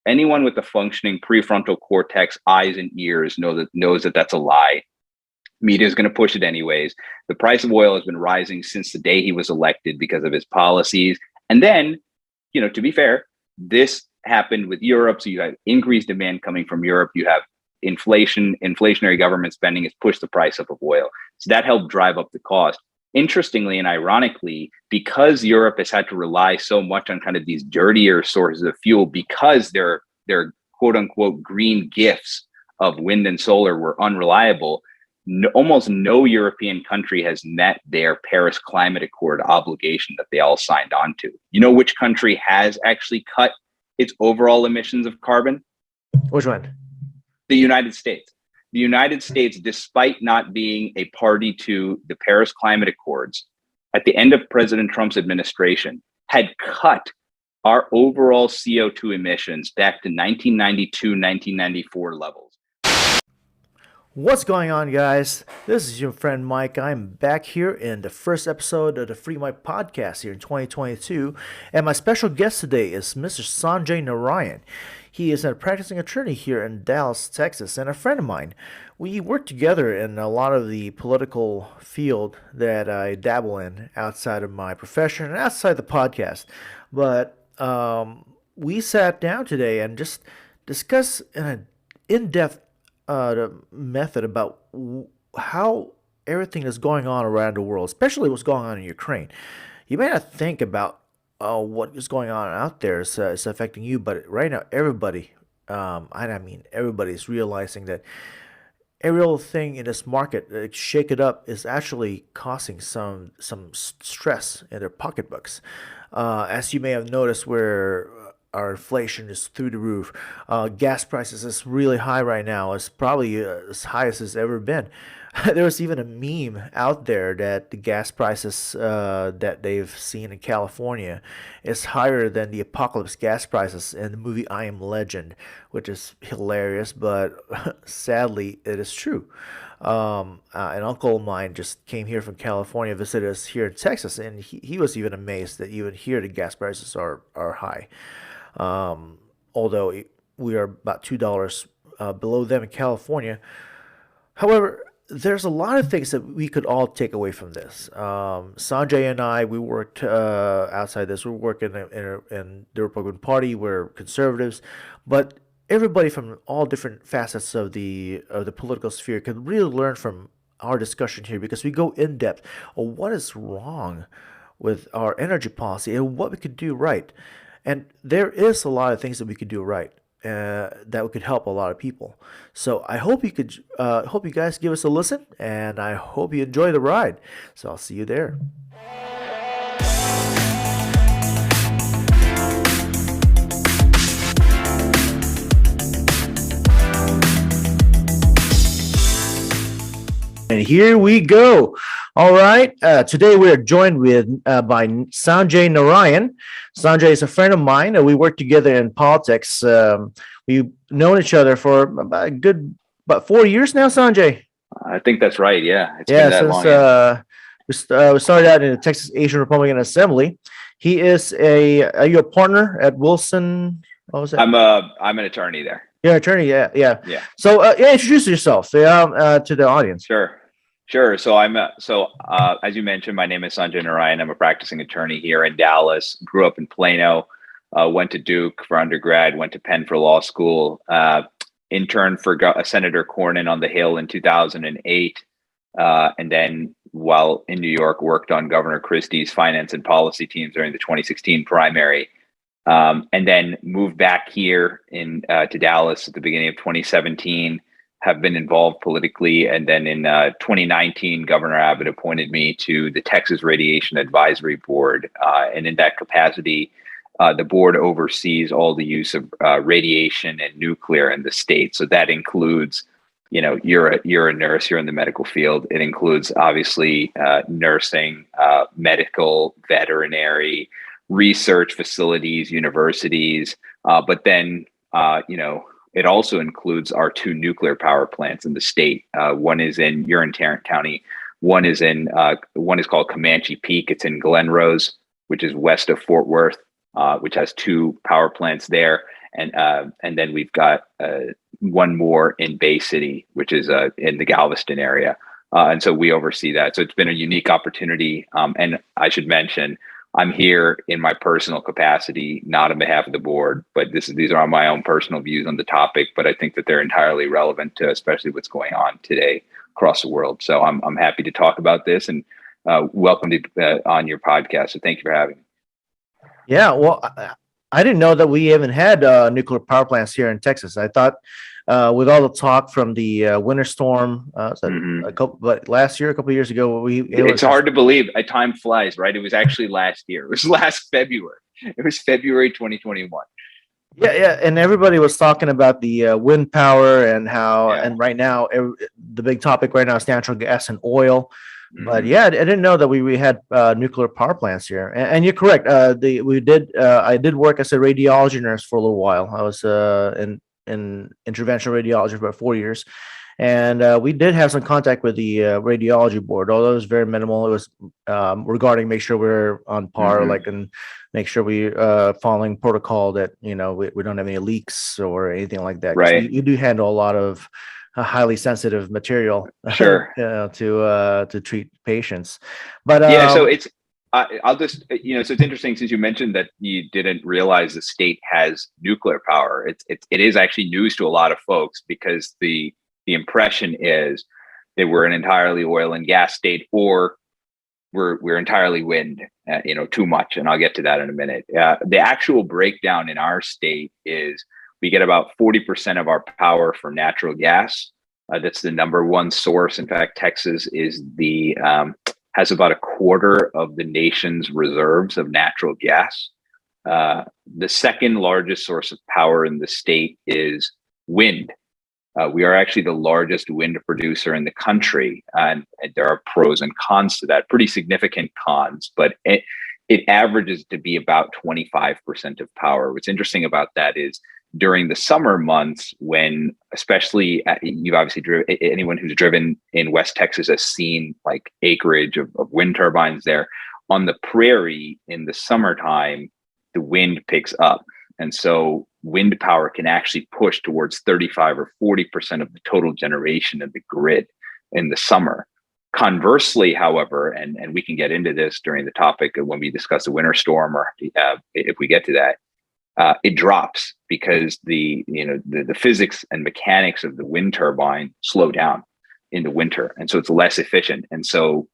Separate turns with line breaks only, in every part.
anyone with a functioning prefrontal cortex, eyes and ears knows that that's a lie. Media is going to push it anyways. The price of oil has been rising since the day he was elected because of his policies. And then, to be fair, this happened with Europe. So you have increased demand coming from Europe. You have inflationary government spending has pushed the price up of oil. So that helped drive up the cost. Interestingly and ironically, because Europe has had to rely so much on kind of these dirtier sources of fuel, because their quote unquote green gifts of wind and solar were unreliable, almost no European country has met their Paris Climate Accord obligation that they all signed on to. You know which country has actually cut its overall emissions of carbon?
Which one?
The United States. The United States, despite not being a party to the Paris Climate Accords, at the end of President Trump's administration, had cut our overall CO2 emissions back to 1992, 1994 levels.
What's going on, guys? This is your friend Mike. I'm back here in the first episode of the Free Mike podcast here in 2022, and my special guest today is Mr. Sanjay Narayan. He is a practicing attorney here in Dallas, Texas, and a friend of mine. We work together in a lot of the political field that I dabble in outside of my profession and outside the podcast. But we sat down today and just discussed in an in-depth method about how everything is going on around the world, especially what's going on in Ukraine. You may not think about what is going on out there is affecting you, but right now everybody, everybody's realizing that every little thing in this market, shake it up, is actually causing some stress in their pocketbooks. As you may have noticed, where our inflation is through the roof. Gas prices is really high right now. It's probably as high as it's ever been. There was even a meme out there that the gas prices that they've seen in California is higher than the apocalypse gas prices in the movie I Am Legend, which is hilarious, but sadly it is true. An uncle of mine just came here from California, visited us here in Texas, and he was even amazed that even here the gas prices are high. Although we are about $2 below them in California. However, there's a lot of things that we could all take away from this. Sanjay and I, we worked outside this. We work in the Republican Party. We're conservatives, but everybody from all different facets of the political sphere could really learn from our discussion here, because we go in depth on what is wrong with our energy policy and what we could do right. And there is a lot of things that we could do right that could help a lot of people. So I hope you guys give us a listen, and I hope you enjoy the ride. So I'll see you there. And here we go. All right. Today we are joined by Sanjay Narayan. Sanjay is a friend of mine. We work together in politics. We've known each other for about 4 years now, Sanjay.
I think that's right. Yeah. It's been that
since
long, yeah.
We started out in the Texas Asian Republican Assembly. He is are you a partner at Wilson? What was that?
I'm an attorney there.
You're an attorney, yeah. So, introduce yourself to the audience.
Sure. So as you mentioned, my name is Sanjay Narayan. I'm a practicing attorney here in Dallas. Grew up in Plano. Went to Duke for undergrad. Went to Penn for law school. Interned for Senator Cornyn on the Hill in 2008, and then while in New York, worked on Governor Christie's finance and policy teams during the 2016 primary. And then moved back here to Dallas at the beginning of 2017, have been involved politically. And then in 2019, Governor Abbott appointed me to the Texas Radiation Advisory Board. And in that capacity, the board oversees all the use of radiation and nuclear in the state. So that includes, you're a nurse, you're in the medical field. It includes obviously nursing, medical, veterinary, research facilities, universities, but then, it also includes our 2 nuclear power plants in the state. One is you're in Tarrant County. One is called Comanche Peak. It's in Glen Rose, which is west of Fort Worth, which has 2 power plants there. And then we've got one more in Bay City, which is in the Galveston area. And so we oversee that. So it's been a unique opportunity. And I should mention, I'm here in my personal capacity, not on behalf of the board, but these are my own personal views on the topic. But I think that they're entirely relevant to especially what's going on today across the world. So I'm happy to talk about this, and welcome to on your podcast. So thank you for having me.
Yeah, well, I didn't know that we even had nuclear power plants here in Texas. I thought with all the talk from the winter storm, a couple of years ago,
it's hard to believe. Time flies, right? It was actually last year. It was last February. It was February 2021.
Yeah, and everybody was talking about the wind power and how, and right now, the big topic right now is natural gas and oil. But yeah, I didn't know that we had nuclear power plants here. And you're correct. I did work as a radiology nurse for a little while. I was in interventional radiology for about 4 years, and we did have some contact with the radiology board, although it was very minimal. It was regarding make sure we're on par, and make sure we following protocol, that we don't have any leaks or anything like that.
Right.
You do handle a lot of highly sensitive material,
sure,
to treat patients. But
so it's I'll just so it's interesting, since you mentioned that you didn't realize the state has nuclear power. It is actually news to a lot of folks, because the impression is that we're an entirely oil and gas state, or we're entirely wind, too much. And I'll get to that in a minute. The actual breakdown in our state is we get about 40% of our power from natural gas. That's the number one source. In fact, Texas is has about a quarter of the nation's reserves of natural gas. The second largest source of power in the state is wind. We are actually the largest wind producer in the country, and there are pros and cons to that, pretty significant cons, but it averages to be about 25% of power. What's interesting about that is during the summer months, when, especially, you've obviously anyone who's driven in West Texas has seen like acreage of wind turbines there. On the prairie in the summertime, the wind picks up. And so wind power can actually push towards 35 or 40% of the total generation of the grid in the summer. Conversely, however, and we can get into this during the topic when we discuss the winter storm, or if we get to that, it drops, because the physics and mechanics of the wind turbine slow down in the winter, and so it's less efficient. And so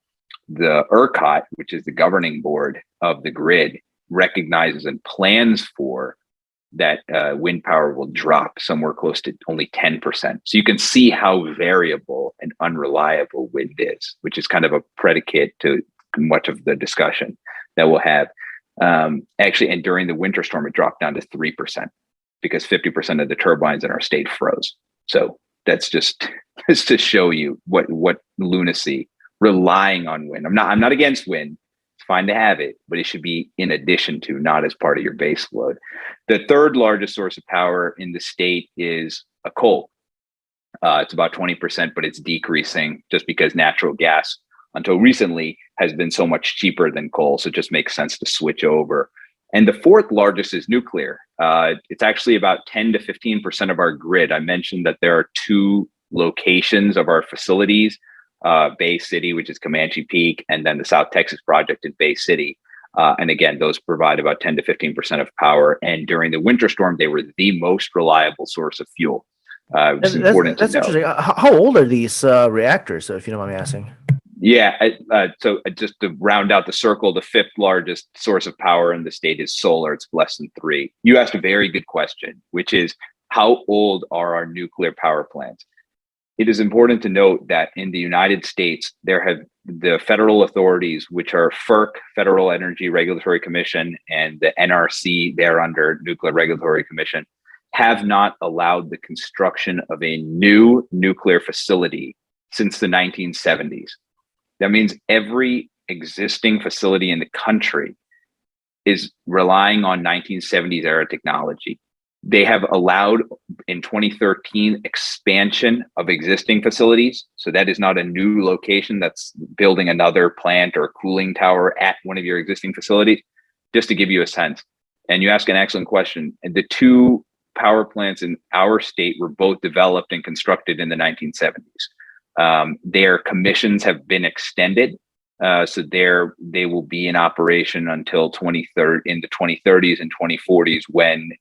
the ERCOT, which is the governing board of the grid, recognizes and plans for that wind power will drop somewhere close to only 10%. So you can see how variable and unreliable wind is, which is kind of a predicate to much of the discussion that we'll have. Actually, and during the winter storm, it dropped down to 3%, because 50% of the turbines in our state froze. So that's just to show you what lunacy relying on wind. I'm not against wind. It's fine to have it, but it should be in addition to, not as part of your base load. The third largest source of power in the state is coal. It's about 20%, but it's decreasing just because natural gas, until recently, has been so much cheaper than coal. So it just makes sense to switch over. And the fourth largest is nuclear. It's actually about 10 to 15% of our grid. I mentioned that there are two locations of our facilities, Bay City, which is Comanche Peak, and then the South Texas project in Bay City. And again, those provide about 10 to 15% of power. And during the winter storm, they were the most reliable source of fuel. Which is important to know.
That's interesting. How old are these reactors, if you don't mind me asking?
Yeah, so just to round out the circle, the fifth largest source of power in the state is solar. It's less than 3. You asked a very good question, which is, how old are our nuclear power plants? It is important to note that in the United States, there have the federal authorities, which are FERC, Federal Energy Regulatory Commission, and the NRC, they're under Nuclear Regulatory Commission, have not allowed the construction of a new nuclear facility since the 1970s. That means every existing facility in the country is relying on 1970s era technology. They have allowed in 2013 expansion of existing facilities. So that is not a new location that's building another plant or a cooling tower at one of your existing facilities, just to give you a sense. And you ask an excellent question. And the two power plants in our state were both developed and constructed in the 1970s. Their commissions have been extended, so they will be in operation until 2030 in the 2030s and 2040s. When,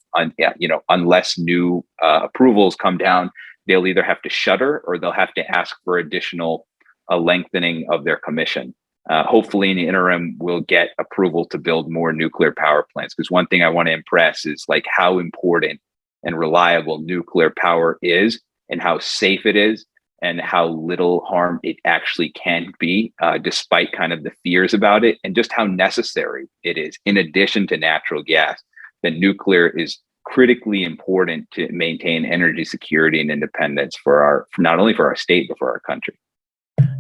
unless new approvals come down, they'll either have to shutter or they'll have to ask for additional lengthening of their commission. Hopefully, in the interim, we'll get approval to build more nuclear power plants. Because one thing I want to impress is like how important and reliable nuclear power is, and how safe it is, and how little harm it actually can be, despite kind of the fears about it, and just how necessary it is. In addition to natural gas, that nuclear is critically important to maintain energy security and independence for not only for our state but for our country.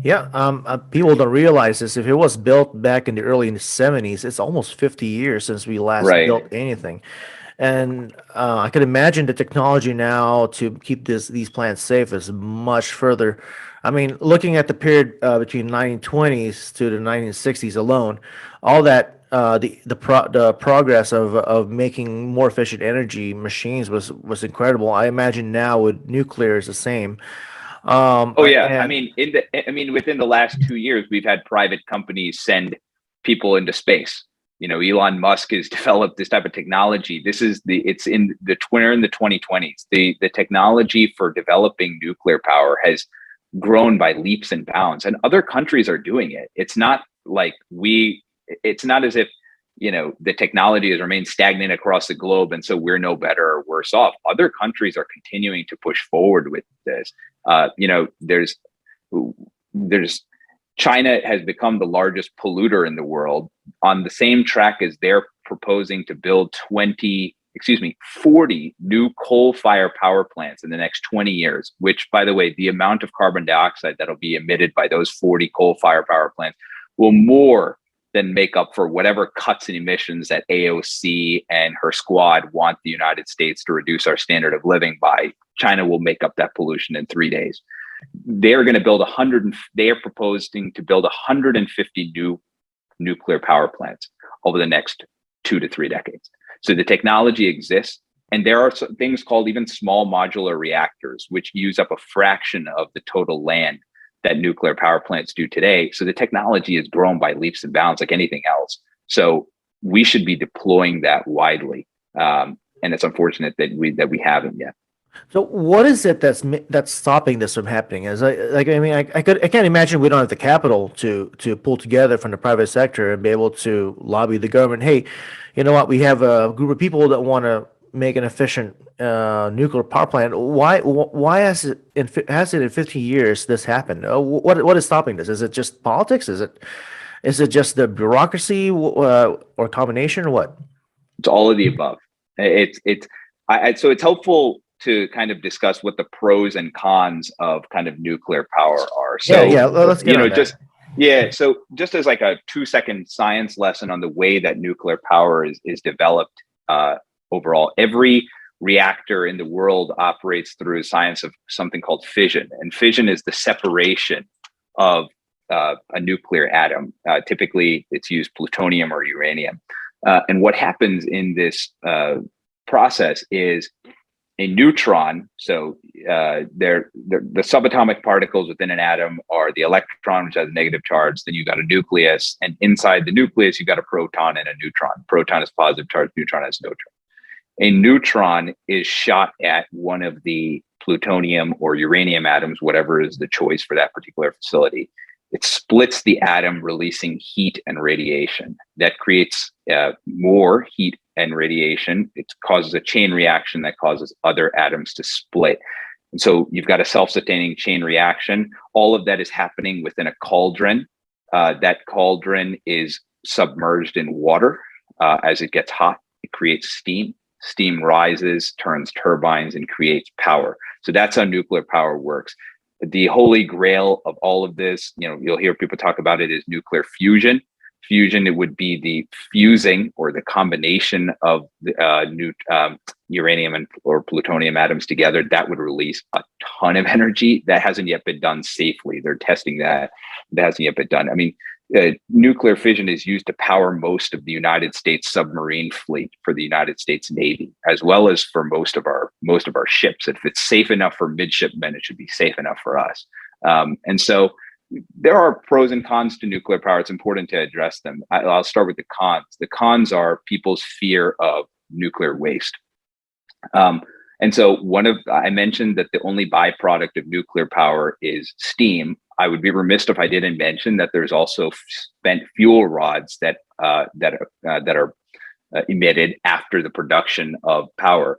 Yeah, people don't realize this. If it was built back in the early 70s, it's almost 50 years since we last
Right.
built anything. And I can imagine the technology now to keep these plants safe is much further. I mean, looking at the period between 1920s to the 1960s alone, all that the progress of making more efficient energy machines was incredible. I imagine now with nuclear is the same.
Oh yeah,
And
within the last 2 years, we've had private companies send people into space. Elon Musk has developed this type of technology. It's in the 2020s. The technology for developing nuclear power has grown by leaps and bounds, and other countries are doing it. It's not as if the technology has remained stagnant across the globe, and so we're no better or worse off. Other countries are continuing to push forward with this. There's China has become the largest polluter in the world, on the same track as they're proposing to build 40 new coal-fired power plants in the next 20 years, which, by the way, the amount of carbon dioxide that'll be emitted by those 40 coal-fired power plants will more than make up for whatever cuts in emissions that AOC and her squad want the United States to reduce our standard of living by. China will make up that pollution in 3 days. They're going to build they are proposing to build 150 new nuclear power plants over the next 2 to 3 decades. So the technology exists, and there are things called even small modular reactors, which use up a fraction of the total land that nuclear power plants do today. So the technology has grown by leaps and bounds like anything else. So we should be deploying that widely. And it's unfortunate that we haven't yet.
so, what is it that's stopping this from happening? I can't imagine we don't have the capital to pull together from the private sector and be able to lobby the government. Hey, you know what? We have a group of people that want to make an efficient nuclear power plant. Why has it in 50 years this happened? What is stopping this? Is it just politics? Is it just the bureaucracy or combination or what?
It's all of the above. So it's helpful to kind of discuss what the pros and cons of kind of nuclear power are. So
yeah. Let's get on that.
So just as like a 2-second science lesson on the way that nuclear power is developed overall, every reactor in the world operates through a science of something called fission, and fission is the separation of a nuclear atom. Typically, it's used plutonium or uranium, and what happens in this process is a neutron. So the subatomic particles within an atom are the electron, which has a negative charge. Then you got a nucleus, and inside the nucleus, you got a proton and a neutron. Proton is positive charge, neutron has no charge. A neutron is shot at one of the plutonium or uranium atoms, whatever is the choice for that particular facility. It splits the atom, releasing heat and radiation. That creates more heat and radiation. It causes a chain reaction that causes other atoms to split. And so you've got a self-sustaining chain reaction. All of that is happening within a cauldron. That cauldron is submerged in water. As it gets hot, it creates steam. Steam rises, turns turbines, and creates power. So that's how nuclear power works. The holy grail of all of this, you'll hear people talk about it, is nuclear fusion. Fusion, it would be the fusing or the combination of the uranium or plutonium atoms together. That would release a ton of energy. That hasn't yet been done safely. They're testing that. That hasn't yet been done. I mean, nuclear fission is used to power most of the United States submarine fleet for the United States Navy, as well as for most of our ships. If it's safe enough for midshipmen, it should be safe enough for us. And so there are pros and cons to nuclear power. It's important to address them. I'll start with the cons. The cons are people's fear of nuclear waste. And so I mentioned that the only byproduct of nuclear power is steam. I would be remiss if I didn't mention that there's also spent fuel rods that are emitted after the production of power.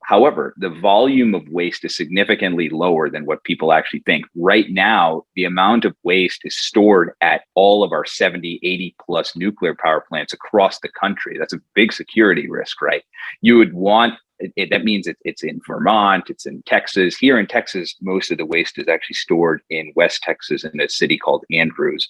However, the volume of waste is significantly lower than what people actually think. Right now, the amount of waste is stored at all of our 70, 80 plus nuclear power plants across the country. That's a big security risk, right? You would want that means it's in Vermont, it's in Texas. Here in Texas, most of the waste is actually stored in West Texas in a city called Andrews.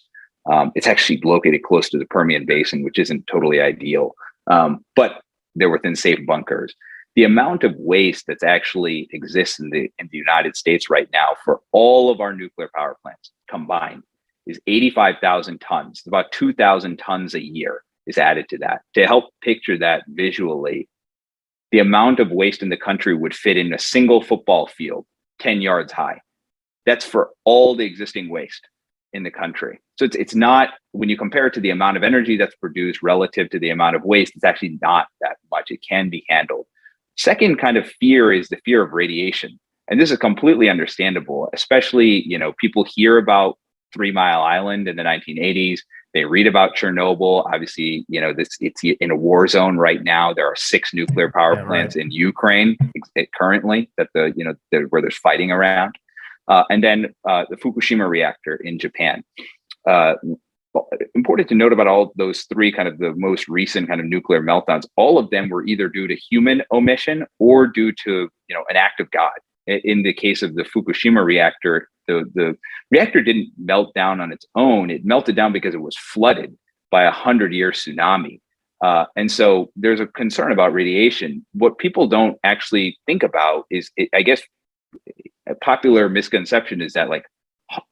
It's actually located close to the Permian Basin, which isn't totally ideal, but they're within safe bunkers. The amount of waste that's actually exists in the United States right now for all of our nuclear power plants combined is 85,000 tons. About 2,000 tons a year is added to that. To help picture that visually, the amount of waste in the country would fit in a single football field, 10 yards high. That's for all the existing waste in the country. So it's not, when you compare it to the amount of energy that's produced relative to the amount of waste, it's actually not that much. It can be handled. Second kind of fear is the fear of radiation. And this is completely understandable, especially, people hear about 3 Mile Island in the 1980s. They read about Chernobyl. Obviously, it's in a war zone right now. There are 6 nuclear power plants in Ukraine currently where there's fighting around. And then the Fukushima reactor in Japan. Important to note about all those 3 kind of the most recent kind of nuclear meltdowns, all of them were either due to human omission or due to, an act of God. In the case of the Fukushima reactor, the reactor didn't melt down on its own. It melted down because it was flooded by a 100-year tsunami. And so there's a concern about radiation. What people don't actually think about is, I guess, a popular misconception is that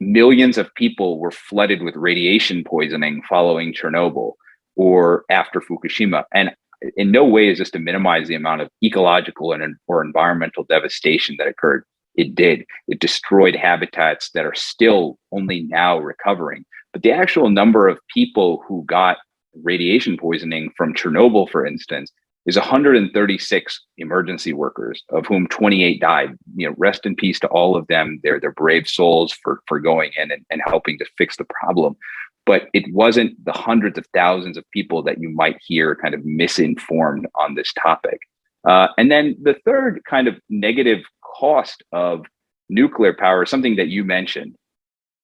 millions of people were flooded with radiation poisoning following Chernobyl or after Fukushima. And in no way is this to minimize the amount of ecological or environmental devastation that occurred. It did. It destroyed habitats that are still only now recovering. But the actual number of people who got radiation poisoning from Chernobyl, for instance, is 136 emergency workers, of whom 28 died. Rest in peace to all of them. They're brave souls for going in and helping to fix the problem. But it wasn't the hundreds of thousands of people that you might hear kind of misinformed on this topic. And then the third kind of negative cost of nuclear power is something that you mentioned,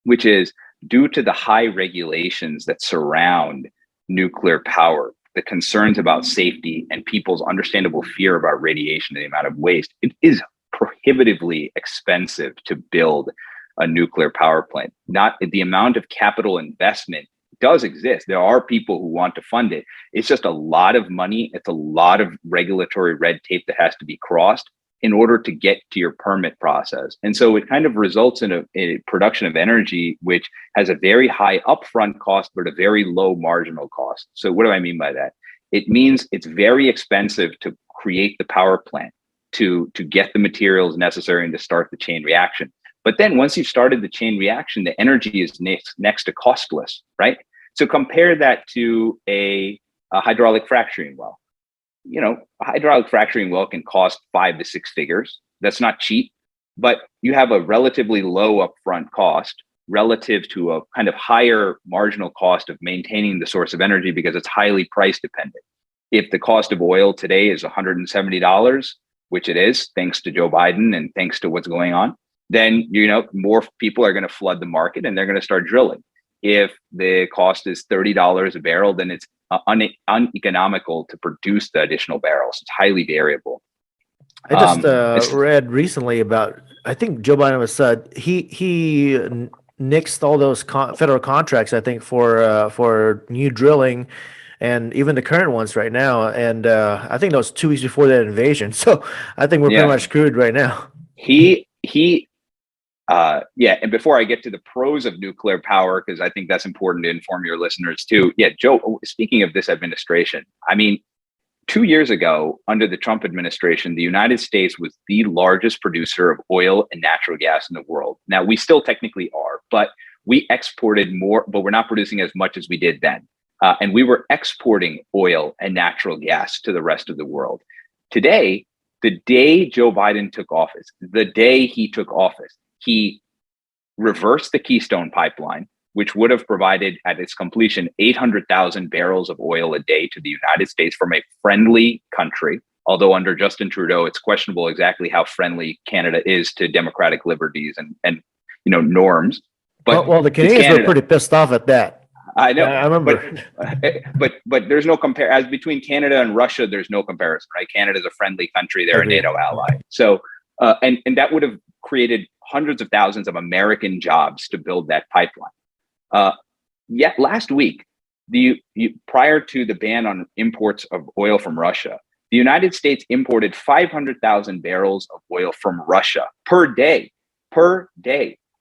which is due to the high regulations that surround nuclear power, the concerns about safety and people's understandable fear about radiation and the amount of waste, it is prohibitively expensive to build a nuclear power plant. Not the amount of capital investment does exist. There are people who want to fund it. It's just a lot of money. It's a lot of regulatory red tape that has to be crossed in order to get to your permit process. And so it kind of results in a production of energy, which has a very high upfront cost, but a very low marginal cost. So what do I mean by that? It means it's very expensive to create the power plant, to get the materials necessary and to start the chain reaction. But then once you've started the chain reaction, the energy is next to costless, right? So compare that to a hydraulic fracturing well. A hydraulic fracturing well can cost 5 to 6 figures. That's not cheap, but you have a relatively low upfront cost relative to a kind of higher marginal cost of maintaining the source of energy because it's highly price dependent. If the cost of oil today is $170, which it is, thanks to Joe Biden and thanks to what's going on, then, more people are going to flood the market and they're going to start drilling. If the cost is $30 a barrel, then it's uneconomical to produce the additional barrels. It's highly variable.
I just read recently about, I think Joe Biden was said he nixed all those federal contracts, I think, for new drilling, and even the current ones right now. And I think that was 2 weeks before that invasion. So I think we're pretty much screwed right now.
He Yeah, and before I get to the pros of nuclear power, because I think that's important to inform your listeners too. Yeah, Joe, speaking of this administration, I mean, 2 years ago, under the Trump administration, the United States was the largest producer of oil and natural gas in the world. Now, we still technically are, but we exported more, but we're not producing as much as we did then. And we were exporting oil and natural gas to the rest of the world. Today, the day Joe Biden took office, he reversed the Keystone pipeline, which would have provided at its completion 800,000 barrels of oil a day to the United States from a friendly country. Although under Justin Trudeau, it's questionable exactly how friendly Canada is to democratic liberties and norms. But
well, the Canadians were pretty pissed off at that.
I know.
I remember.
But there's no as between Canada and Russia, there's no comparison, right? Canada's a friendly country; they're a NATO ally. So, and that would have created hundreds of thousands of American jobs to build that pipeline. Yet last week, prior to the ban on imports of oil from Russia, the United States imported 500,000 barrels of oil from Russia per day.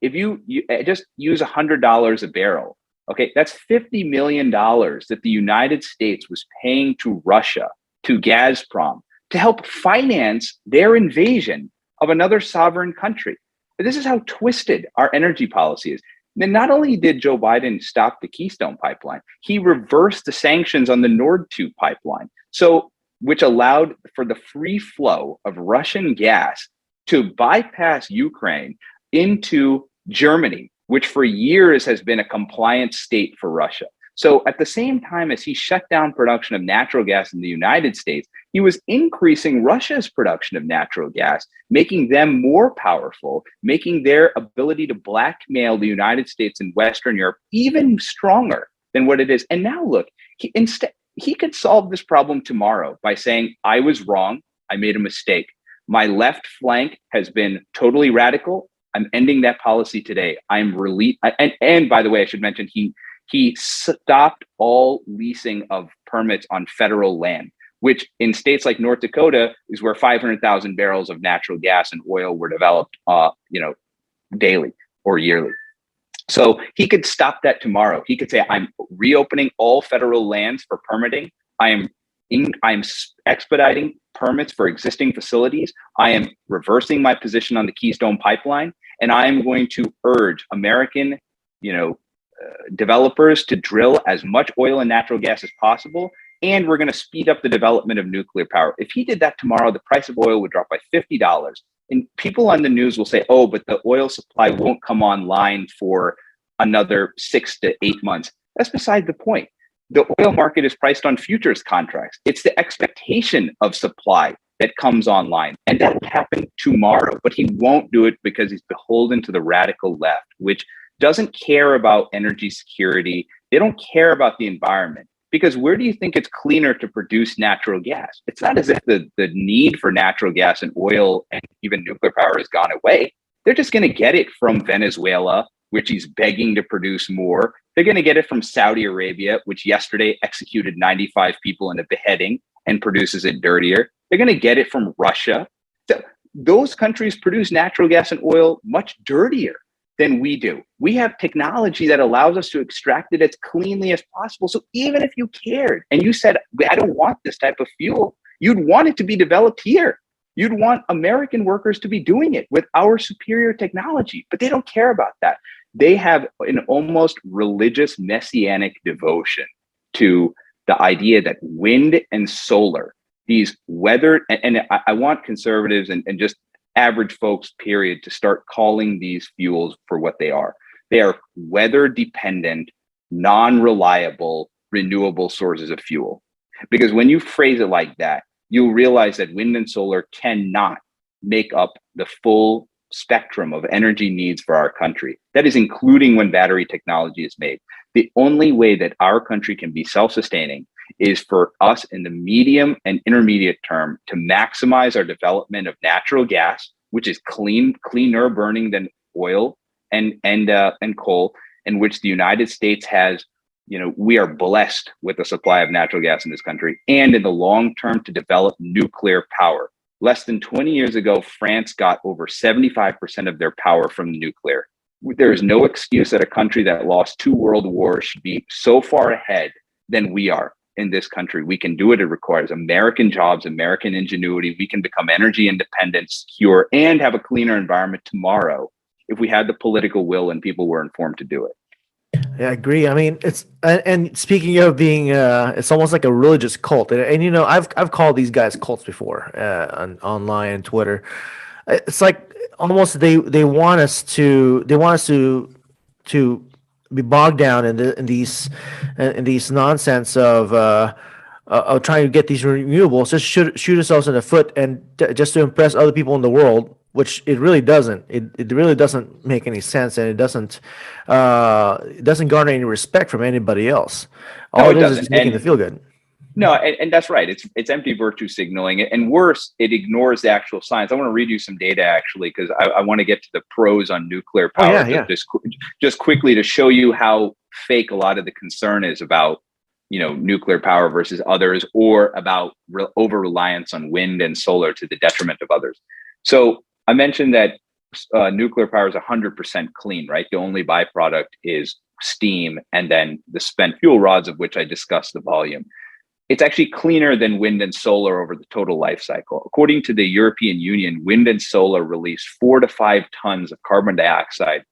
If you just use $100 a barrel, okay, that's $50 million that the United States was paying to Russia, to Gazprom, to help finance their invasion of another sovereign country. But this is how twisted our energy policy is. Then not only did Joe Biden stop the Keystone pipeline, he reversed the sanctions on the Nord 2 pipeline, which allowed for the free flow of Russian gas to bypass Ukraine into Germany, which for years has been a compliant state for Russia. So at the same time as he shut down production of natural gas in the United States, he was increasing Russia's production of natural gas, making them more powerful, making their ability to blackmail the United States and Western Europe even stronger than what it is. And now look, he could solve this problem tomorrow by saying, I was wrong, I made a mistake. My left flank has been totally radical. I'm ending that policy today. I'm relieved. And by the way, I should mention, he stopped all leasing of permits on federal land, which in states like North Dakota is where 500,000 barrels of natural gas and oil were developed, daily or yearly. So he could stop that tomorrow. He could say, I'm reopening all federal lands for permitting. I'm expediting permits for existing facilities. I am reversing my position on the Keystone pipeline, and I am going to urge American, developers to drill as much oil and natural gas as possible. And we're going to speed up the development of nuclear power. If he did that tomorrow, the price of oil would drop by $50. And people on the news will say, oh, but the oil supply won't come online for another 6 to 8 months. That's beside the point. The oil market is priced on futures contracts. It's the expectation of supply that comes online. And that will happen tomorrow. But he won't do it because he's beholden to the radical left, which doesn't care about energy security. They don't care about the environment. Because where do you think it's cleaner to produce natural gas? It's not as if the need for natural gas and oil and even nuclear power has gone away. They're just going to get it from Venezuela, which he's begging to produce more. They're going to get it from Saudi Arabia, which yesterday executed 95 people in a beheading and produces it dirtier. They're going to get it from Russia. So those countries produce natural gas and oil much dirtier than we do. We have technology that allows us to extract it as cleanly as possible. So even if you cared and you said, I don't want this type of fuel, you'd want it to be developed here. You'd want American workers to be doing it with our superior technology, but they don't care about that. They have an almost religious messianic devotion to the idea that wind and solar, these weather, and I want conservatives and just average folks, period, to start calling these fuels for what they are. They are weather dependent, non-reliable, renewable sources of fuel. Because when you phrase it like that, you'll realize that wind and solar cannot make up the full spectrum of energy needs for our country. That is including when battery technology is made. The only way that our country can be self-sustaining is for us in the medium and intermediate term to maximize our development of natural gas, which is cleaner burning than oil and coal, in which the United States has, we are blessed with the supply of natural gas in this country, and in the long term to develop nuclear power, Less than 20 years ago, France got over 75% of their power from nuclear. There is no excuse that a country that lost 2 world wars should be so far ahead than we are in this country. We can do it. It requires American jobs, American ingenuity. We can become energy independent, secure, and have a cleaner environment tomorrow if we had the political will and people were informed to do it.
Yeah, I agree. I mean, it's and speaking of being, it's almost like a religious cult, and you know, I've called these guys cults before online and Twitter. It's like almost they want us to be bogged down in these nonsense of trying to get these renewables, just shoot ourselves in the foot and just to impress other people in the world, which it really doesn't. It really doesn't make any sense, and it doesn't garner any respect from anybody else.
No,
All
it
it is
doesn't.
just making them feel good.
No, and that's right. It's empty virtue signaling, and worse, it ignores the actual science. I want to read you some data actually, because I want to get to the pros on nuclear
Oh
power
yeah.
just quickly to show you how fake a lot of the concern is about nuclear power versus others, or about over reliance on wind and solar to the detriment of others. So I mentioned that nuclear power is 100% clean, right? The only byproduct is steam and then the spent fuel rods, of which I discussed the volume. It's actually cleaner than wind and solar over the total life cycle. According to the European Union, wind and solar release 4 to 5 tons of carbon dioxide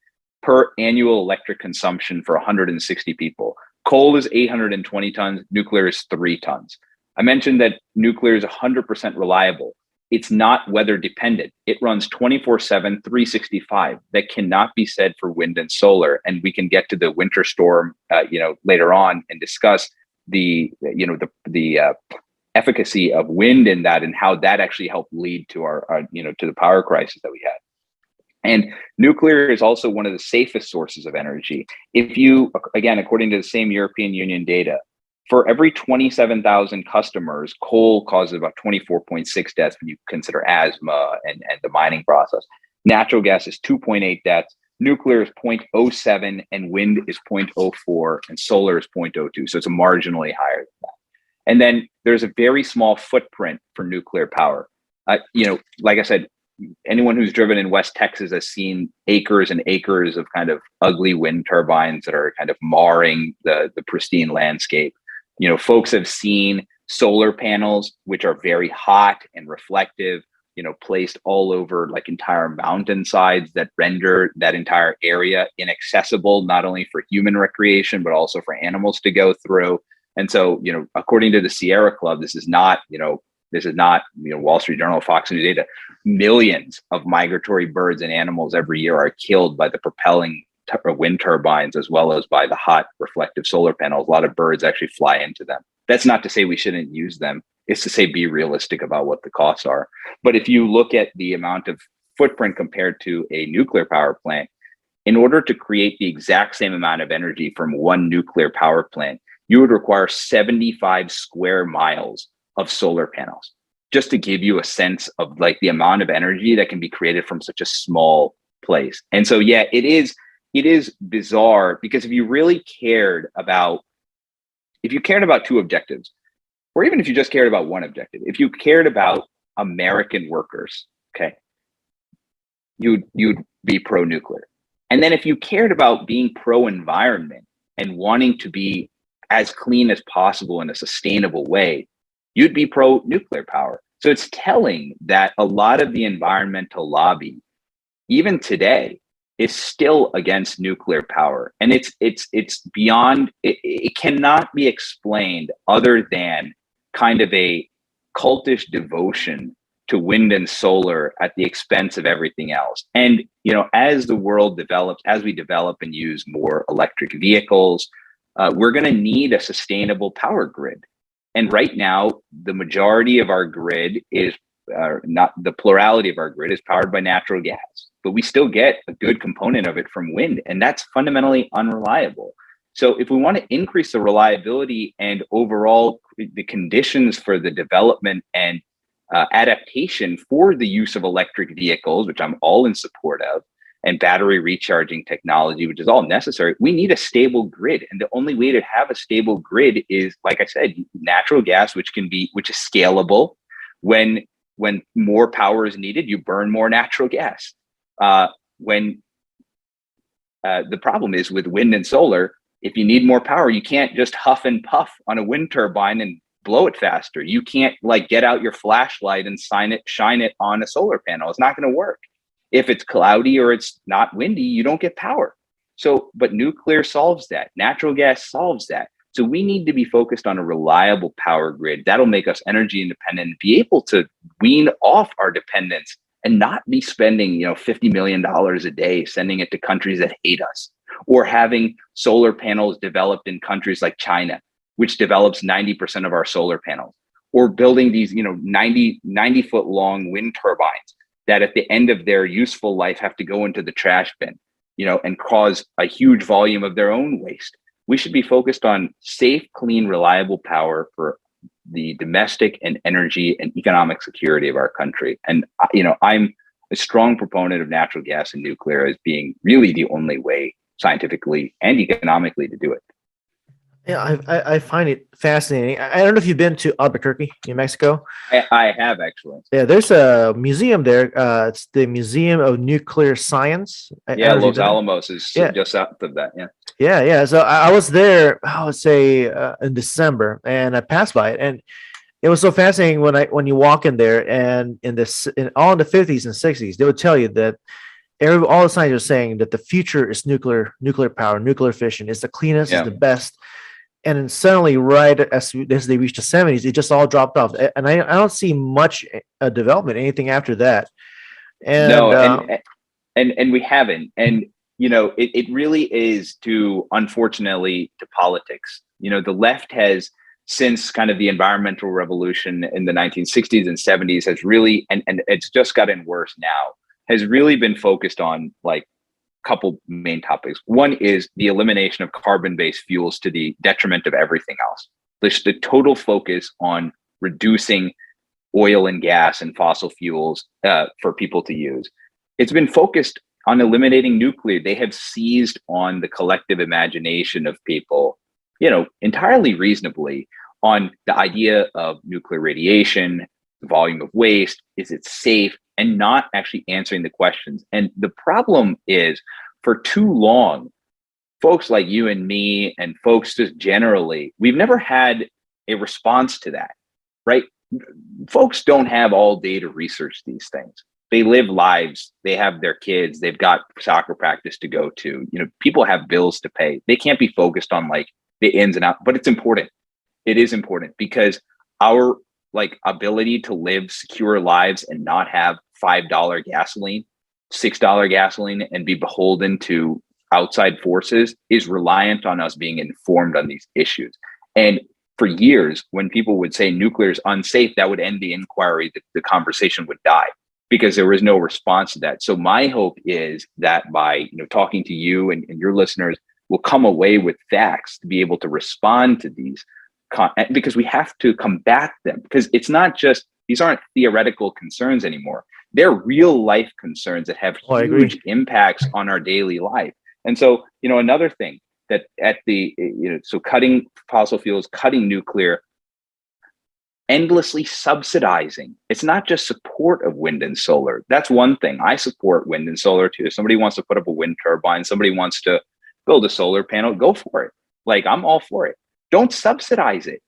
per annual electric consumption for 160 people. Coal is 820 tons, nuclear is 3 tons. I mentioned that nuclear is 100% reliable. It's not weather dependent. It runs 24/7, 365. That cannot be said for wind and solar. And we can get to the winter storm, later on and discuss the efficacy of wind in that and how that actually helped lead to our to the power crisis that we had. And nuclear is also one of the safest sources of energy. If you, again, according to the same European Union data, for every 27,000 customers, coal causes about 24.6 deaths when you consider asthma and the mining process. Natural gas is 2.8 deaths. Nuclear is 0.07 and wind is 0.04 and solar is 0.02. So it's marginally higher than that. And then there's a very small footprint for nuclear power. Like I said, anyone who's driven in West Texas has seen acres and acres of kind of ugly wind turbines that are kind of marring the pristine landscape. Folks have seen solar panels, which are very hot and reflective, placed all over like entire mountainsides that render that entire area inaccessible, not only for human recreation, but also for animals to go through. And so, according to the Sierra Club, this is not Wall Street Journal, Fox News data. Millions of migratory birds and animals every year are killed by the propelling wind turbines, as well as by the hot reflective solar panels. A lot of birds actually fly into them. That's not to say we shouldn't use them. It's to say be realistic about what the costs are. But if you look at the amount of footprint compared to a nuclear power plant, in order to create the exact same amount of energy from one nuclear power plant, you would require 75 square miles of solar panels, just to give you a sense of like the amount of energy that can be created from such a small place. And so, yeah, it is bizarre, because if you cared about 2 objectives, or even if you just cared about one objective, if you cared about American workers, okay, you'd be pro-nuclear. And then if you cared about being pro-environment and wanting to be as clean as possible in a sustainable way, you'd be pro-nuclear power. So it's telling that a lot of the environmental lobby, even today, is still against nuclear power. And it's beyond, it cannot be explained other than kind of a cultish devotion to wind and solar at the expense of everything else. And, as the world develops, as we develop and use more electric vehicles, we're going to need a sustainable power grid. And right now, the majority of our grid is not the plurality of our grid is powered by natural gas, but we still get a good component of it from wind, and that's fundamentally unreliable. So if we want to increase the reliability and overall the conditions for the development and adaptation for the use of electric vehicles, which I'm all in support of, and battery recharging technology, which is all necessary, we need a stable grid. And the only way to have a stable grid is, like I said, natural gas, which is scalable. When when more power is needed, you burn more natural gas. When the problem is with wind and solar, if you need more power, you can't just huff and puff on a wind turbine and blow it faster. You can't like get out your flashlight and shine it on a solar panel. It's not going to work. If it's cloudy or it's not windy, you don't get power. So, but nuclear solves that. Natural gas solves that. So we need to be focused on a reliable power grid. That'll make us energy independent and be able to wean off our dependence and not be spending, $50 million a day sending it to countries that hate us, or having solar panels developed in countries like China, which develops 90% of our solar panels, or building these, 90 foot long wind turbines that at the end of their useful life have to go into the trash bin, and cause a huge volume of their own waste. We should be focused on safe, clean, reliable power for the domestic and energy and economic security of our country. And, I'm a strong proponent of natural gas and nuclear as being really the only way scientifically and economically to do it.
Yeah, I find it fascinating. I don't know if you've been to Albuquerque, New Mexico.
I have actually.
Yeah, there's a museum there. It's the Museum of Nuclear Science.
Yeah, Los Alamos is just south of that. Yeah.
Yeah. So I was there, I would say in December, and I passed by it, and it was so fascinating when you walk in there, and in the 50s and 60s, they would tell you that all the scientists are saying that the future is nuclear power, nuclear fission is the cleanest, is the best. And then suddenly, right as they reached the 70s, it just all dropped off. And I don't see much development, anything after that. And,
no, and we haven't. And, it really is unfortunately, to politics. The left has, since kind of the environmental revolution in the 1960s and 70s, has really, and it's just gotten worse now, has really been focused on like couple main topics. One is the elimination of carbon-based fuels to the detriment of everything else. There's the total focus on reducing oil and gas and fossil fuels for people to use. It's been focused on eliminating nuclear. They have seized on the collective imagination of people, entirely reasonably, on the idea of nuclear radiation, the volume of waste, is it safe, and not actually answering the questions. And the problem is, for too long, folks like you and me and folks just generally, we've never had a response to that, right? Folks don't have all day to research these things. They live lives, they have their kids, they've got soccer practice to go to, people have bills to pay. They can't be focused on like the ins and outs, but it's important. It is important because our ability to live secure lives and not have $5 gasoline, $6 gasoline, and be beholden to outside forces is reliant on us being informed on these issues. And for years, when people would say nuclear is unsafe, that would end the inquiry, the conversation would die because there was no response to that. So my hope is that by talking to you and your listeners, we'll come away with facts to be able to respond to these, because we have to combat them, because it's not just, these aren't theoretical concerns anymore. They're real life concerns that have huge impacts on our daily life. And so, another thing that so cutting fossil fuels, cutting nuclear, endlessly subsidizing. It's not just support of wind and solar. That's one thing. I support wind and solar too. If somebody wants to put up a wind turbine, somebody wants to build a solar panel, go for it. I'm all for it. Don't subsidize it.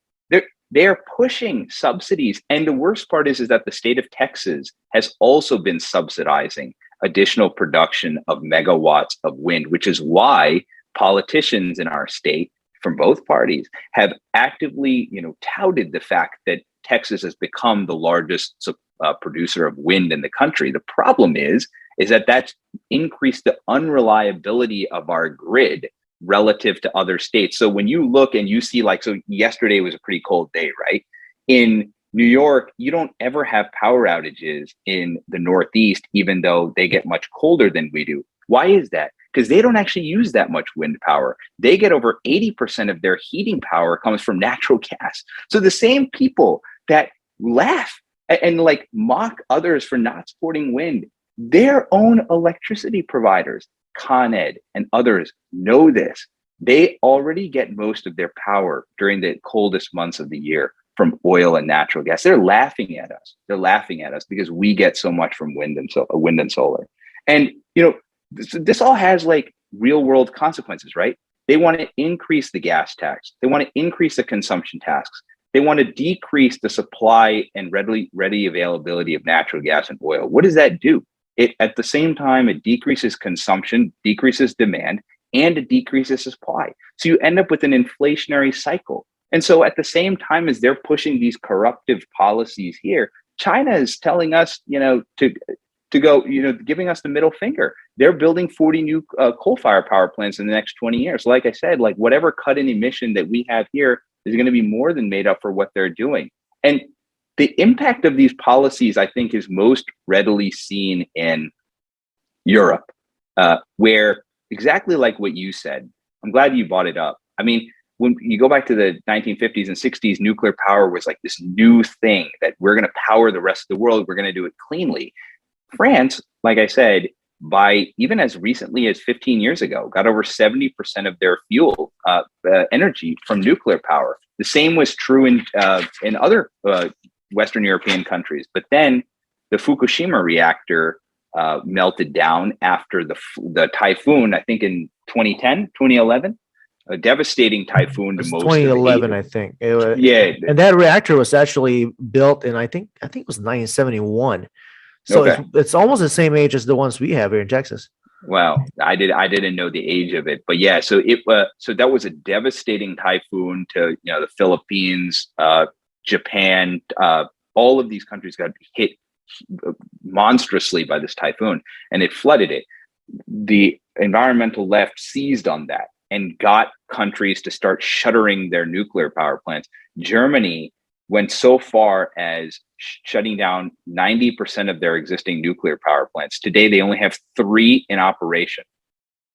They're pushing subsidies. And the worst part is that the state of Texas has also been subsidizing additional production of megawatts of wind, which is why politicians in our state from both parties have actively, touted the fact that Texas has become the largest producer of wind in the country. The problem is that that's increased the unreliability of our grid relative to other states. So when you look and you see so yesterday was a pretty cold day, right? In New York, you don't ever have power outages in the Northeast, even though they get much colder than we do. Why is that? Because they don't actually use that much wind power. They get over 80% of their heating power comes from natural gas. So the same people that laugh and mock others for not supporting wind, their own electricity providers, Con Ed and others, know this. They already get most of their power during the coldest months of the year from oil and natural gas. They're laughing at us. They're laughing at us because we get so much from wind and solar. And this all has like real world consequences, right? They want to increase the gas tax. They want to increase the consumption tax. They want to decrease the supply and ready availability of natural gas and oil. What does that do? At the same time, it decreases consumption, decreases demand, and it decreases supply. So you end up with an inflationary cycle. And so at the same time as they're pushing these corruptive policies here, China is telling us, to go, giving us the middle finger. They're building 40 new coal-fired power plants in the next 20 years. Like I said, like whatever cut in emission that we have here is going to be more than made up for what they're doing. And the impact of these policies, I think, is most readily seen in Europe, where exactly like what you said, I'm glad you brought it up. I mean, when you go back to the 1950s and 60s, nuclear power was like this new thing that we're going to power the rest of the world. We're going to do it cleanly. France, like I said, by even as recently as 15 years ago, got over 70% of their fuel energy from nuclear power. The same was true in other Western European countries. But then the Fukushima reactor melted down after the typhoon, I think in 2011, a devastating typhoon to most
2011, I think.
Yeah.
And that reactor was actually built in, I think it was 1971. So okay. It's almost the same age as the ones we have here in Texas.
Well, I didn't know the age of it, but yeah. So so that was a devastating typhoon to the Philippines, Japan. All of these countries got hit monstrously by this typhoon, and it flooded it. The environmental left seized on that and got countries to start shuttering their nuclear power plants. Germany went so far as shutting down 90% of their existing nuclear power plants. Today, they only have 3 in operation.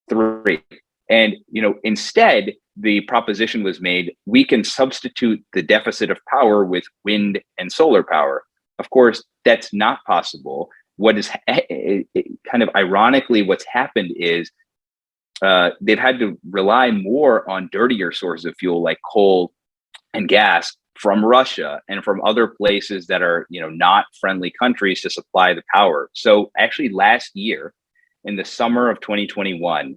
3. And, instead, the proposition was made, we can substitute the deficit of power with wind and solar power. Of course, that's not possible. What is kind of ironically, what's happened is they've had to rely more on dirtier sources of fuel like coal and gas from Russia and from other places that are, not friendly countries to supply the power. So actually last year, in the summer of 2021,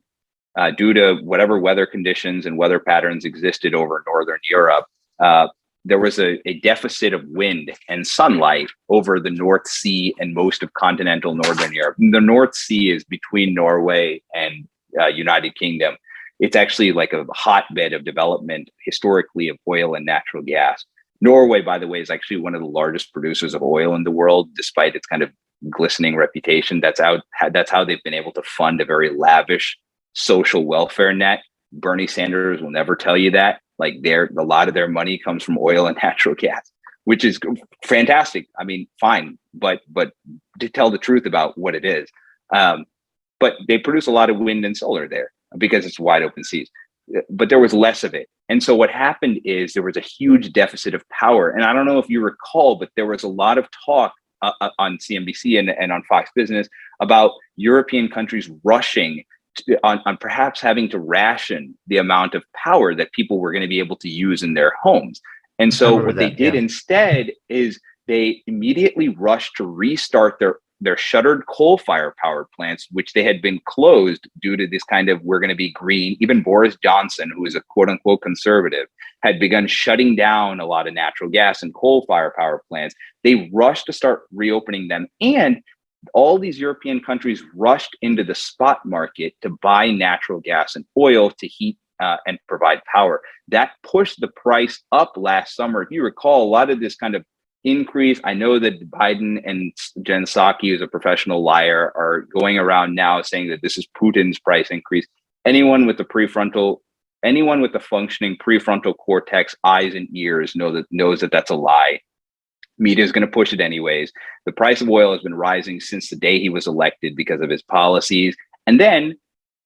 due to whatever weather conditions and weather patterns existed over Northern Europe, there was a deficit of wind and sunlight over the North Sea and most of continental Northern Europe. And the North Sea is between Norway and United Kingdom. It's actually like a hotbed of development historically of oil and natural gas. Norway, by the way, is actually one of the largest producers of oil in the world, despite its kind of glistening reputation. That's how they've been able to fund a very lavish social welfare net. Bernie Sanders will never tell you that. Like a lot of their money comes from oil and natural gas, which is fantastic. I mean, fine, but to tell the truth about what it is. But they produce a lot of wind and solar there because it's wide open seas. But there was less of it. And so what happened is there was a huge deficit of power. And I don't know if you recall, but there was a lot of talk on CNBC and on Fox Business about European countries rushing on perhaps having to ration the amount of power that people were going to be able to use in their homes. And so what they did instead is they immediately rushed to restart their shuttered coal-fired power plants, which they had been closed due to this kind of, we're going to be green. Even Boris Johnson, who is a quote unquote conservative, had begun shutting down a lot of natural gas and coal-fired power plants. They rushed to start reopening them. And all these European countries rushed into the spot market to buy natural gas and oil to heat and provide power. That pushed the price up last summer. If you recall, a lot of this kind of increase. I know that Biden and Jen Psaki, who's a professional liar, are going around now saying that this is Putin's price increase. Anyone with the functioning prefrontal cortex, eyes and ears knows that that's a lie. Media is going to push it anyways. The price of oil has been rising since the day he was elected because of his policies. And then,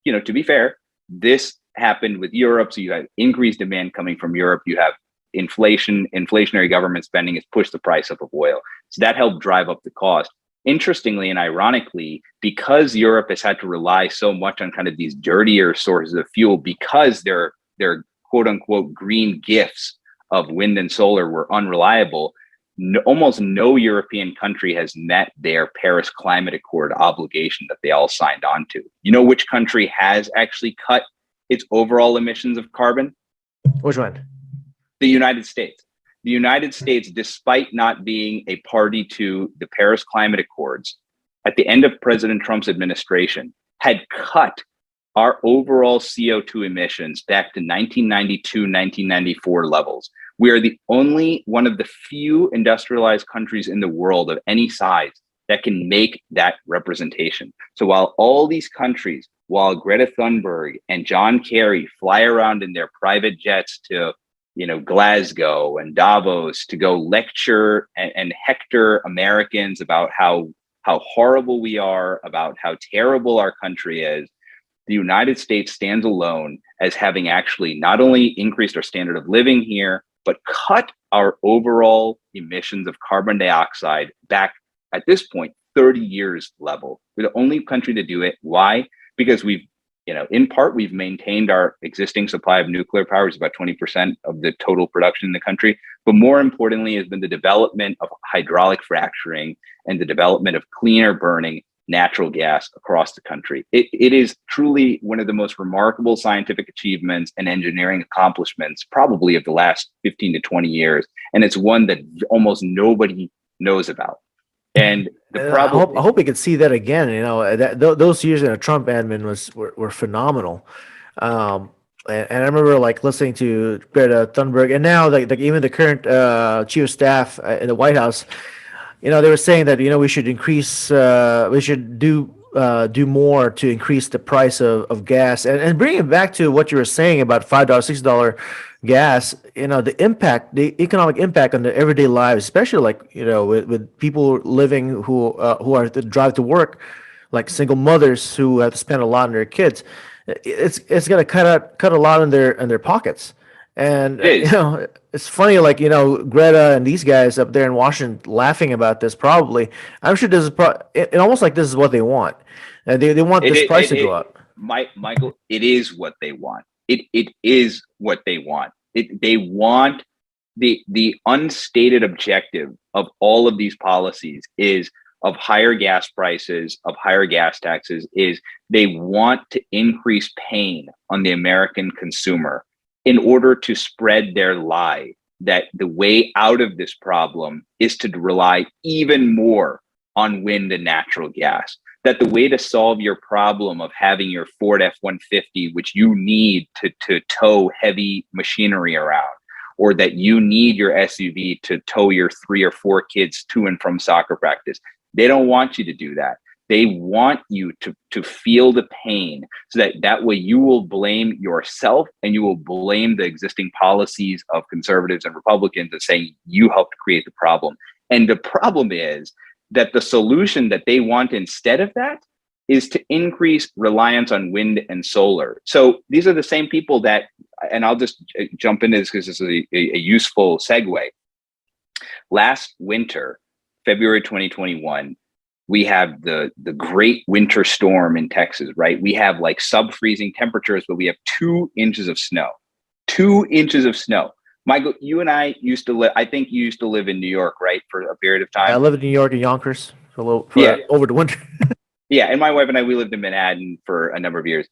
to be fair, this happened with Europe. So you have increased demand coming from Europe. You have inflationary government spending has pushed the price up of oil. So that helped drive up the cost. Interestingly and ironically, because Europe has had to rely so much on kind of these dirtier sources of fuel, because they're quote unquote green gifts of wind and solar were unreliable, almost no European country has met their Paris Climate Accord obligation that they all signed on to. You know which country has actually cut its overall emissions of carbon?
Which one?
The United States. The United States, despite not being a party to the Paris Climate Accords, at the end of President Trump's administration, had cut our overall CO2 emissions back to 1992, 1994 levels. We are the only one of the few industrialized countries in the world of any size that can make that representation. So while all these countries, while Greta Thunberg and John Kerry fly around in their private jets to, Glasgow and Davos to go lecture and hector Americans about how horrible we are, about how terrible our country is, the United States stands alone as having actually not only increased our standard of living here, but cut our overall emissions of carbon dioxide back at this point, 30 years level. We're the only country to do it. Why? Because we've, in part, we've maintained our existing supply of nuclear power, which is about 20% of the total production in the country. But more importantly, has been the development of hydraulic fracturing and the development of cleaner burning natural gas across the country. It is truly one of the most remarkable scientific achievements and engineering accomplishments, probably of the last 15 to 20 years. And it's one that almost nobody knows about. And the problem,
I hope we can see that again. Those years in a Trump admin were phenomenal. And I remember listening to Greta Thunberg, and now even the current chief of staff in the White House. They were saying that we should increase, we should do more to increase the price of gas, and bring it back to what you were saying about $5, $6 gas. The economic impact on the everyday lives, especially with people living who are to drive to work, like single mothers who have to spend a lot on their kids. It's going to cut a lot in their pockets. And it's funny, Greta and these guys up there in Washington laughing about this. Probably, I'm sure this is it almost like this is what they want, and they want this price to go up.
Michael, it is what they want. It is what they want. They want the unstated objective of all of these policies is of higher gas prices, of higher gas taxes. Is they want to increase pain on the American consumer in order to spread their lie that the way out of this problem is to rely even more on wind and natural gas. That the way to solve your problem of having your Ford F-150, which you need to tow heavy machinery around, or that you need your SUV to tow your 3 or 4 kids to and from soccer practice, they don't want you to do that. They want you to feel the pain so that way you will blame yourself and you will blame the existing policies of conservatives and Republicans and saying you helped create the problem. And the problem is that the solution that they want instead of that is to increase reliance on wind and solar. So these are the same people that, and I'll just jump into this because this is a useful segue. Last winter, February 2021, we have the great winter storm in Texas, right? We have sub-freezing temperatures, but we have 2 inches of snow. 2 inches of snow. Michael, you and I used to live, I think you used to live in New York, right? For a period of time.
I lived in New York in Yonkers over the winter.
Yeah, and my wife and I, we lived in Manhattan for a number of years.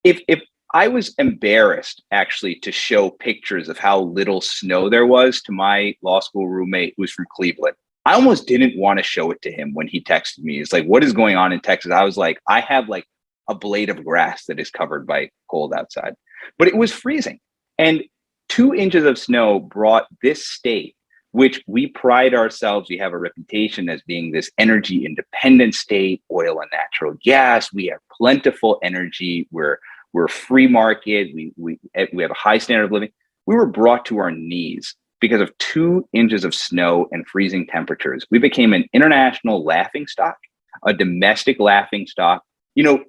If I was embarrassed actually to show pictures of how little snow there was to my law school roommate who was from Cleveland, I almost didn't want to show it to him when he texted me. It's like, what is going on in Texas? I was like, I have a blade of grass that is covered by cold outside, but it was freezing. And 2 inches of snow brought this state, which we pride ourselves, we have a reputation as being this energy independent state, oil and natural gas. We have plentiful energy. We're free market. We have a high standard of living. We were brought to our knees because of 2 inches of snow and freezing temperatures. We became an international laughingstock, a domestic laughingstock.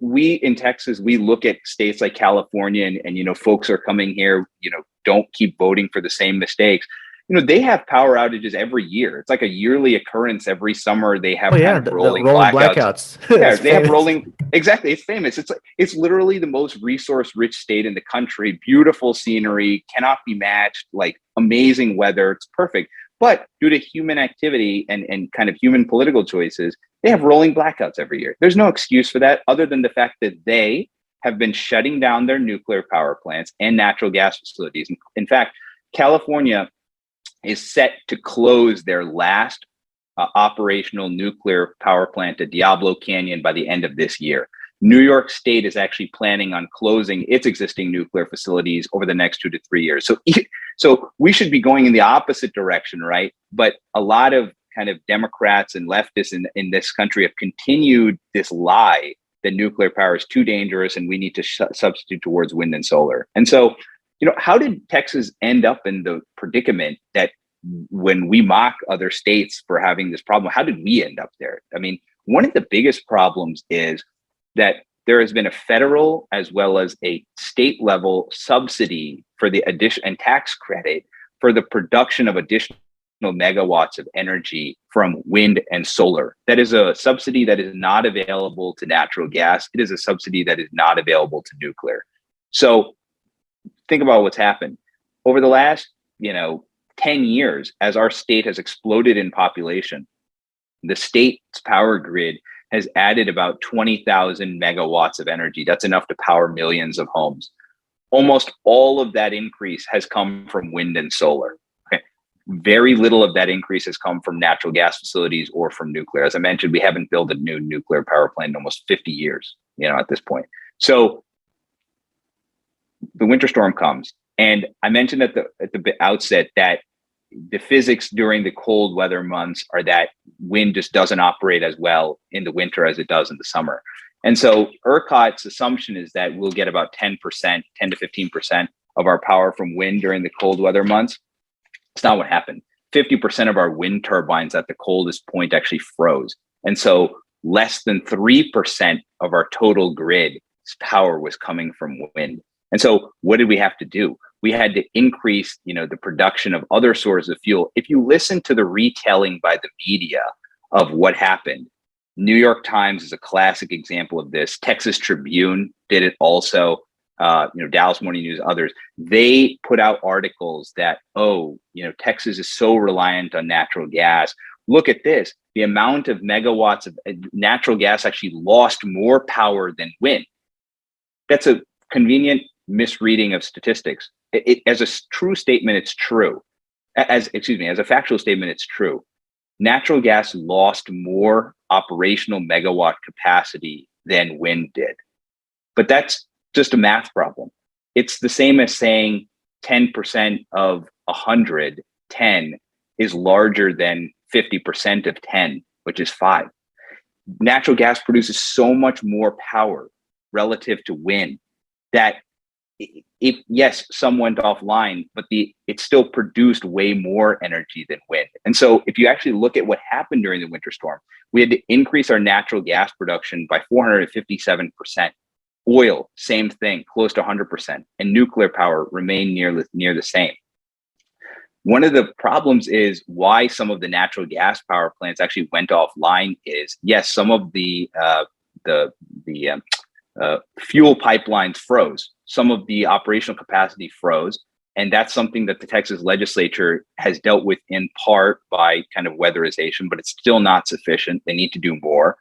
We in Texas, we look at states like California and folks are coming here, don't keep voting for the same mistakes. they have power outages every year. It's like a yearly occurrence every summer. They have
Oh
kind
yeah,
of
the
rolling
rolling
blackouts.
blackouts.
Yeah,
It's
they have
famous.
rolling. Exactly. It's famous. It's literally the most resource rich state in the country. Beautiful scenery, cannot be matched, like amazing weather. It's perfect. But due to human activity and kind of human political choices, they have rolling blackouts every year. There's no excuse for that other than the fact that they have been shutting down their nuclear power plants and natural gas facilities. In fact, California is set to close their last operational nuclear power plant at Diablo Canyon by the end of this year. New York State is actually planning on closing its existing nuclear facilities over the next 2 to 3 years. So we should be going in the opposite direction, right? But a lot of kind of Democrats and leftists in this country have continued this lie that nuclear power is too dangerous and we need to substitute towards wind and solar. And so, how did Texas end up in the predicament that when we mock other states for having this problem, how did we end up there? I mean, one of the biggest problems is that there has been a federal as well as a state level subsidy for the addition and tax credit for the production of additional megawatts of energy from wind and solar. That is a subsidy that is not available to natural gas. It is a subsidy that is not available to nuclear. So think about what's happened over the last, 10 years, as our state has exploded in population. The state's power grid has added about 20,000 megawatts of energy. That's enough to power millions of homes. Almost all of that increase has come from wind and solar. Okay. Very little of that increase has come from natural gas facilities or from nuclear. As I mentioned, we haven't built a new nuclear power plant in almost 50 years, at this point. So the winter storm comes. And I mentioned at the outset that the physics during the cold weather months are that wind just doesn't operate as well in the winter as it does in the summer. And so ERCOT's assumption is that we'll get about 10%, 10 to 15% of our power from wind during the cold weather months. It's not what happened. 50% of our wind turbines at the coldest point actually froze. And so less than 3% of our total grid power was coming from wind. And so what did we have to do? We had to increase, the production of other sources of fuel. If you listen to the retelling by the media of what happened, New York Times is a classic example of this. Texas Tribune did it also. Dallas Morning News, others. They put out articles that, Texas is so reliant on natural gas. Look at this. The amount of megawatts of natural gas actually lost more power than wind. That's a convenient misreading of statistics. As a true statement, it's true. As a factual statement, it's true. Natural gas lost more operational megawatt capacity than wind did. But that's just a math problem. It's the same as saying 10% of 100, 10 is larger than 50% of 10, which is 5. Natural gas produces so much more power relative to wind that yes, some went offline, but it still produced way more energy than wind. And so if you actually look at what happened during the winter storm, we had to increase our natural gas production by 457%. Oil, same thing, close to 100%. And nuclear power remained near the same. One of the problems is why some of the natural gas power plants actually went offline is, yes, some of the fuel pipelines froze. Some of the operational capacity froze. And that's something that the Texas legislature has dealt with in part by kind of weatherization, but it's still not sufficient. They need to do more.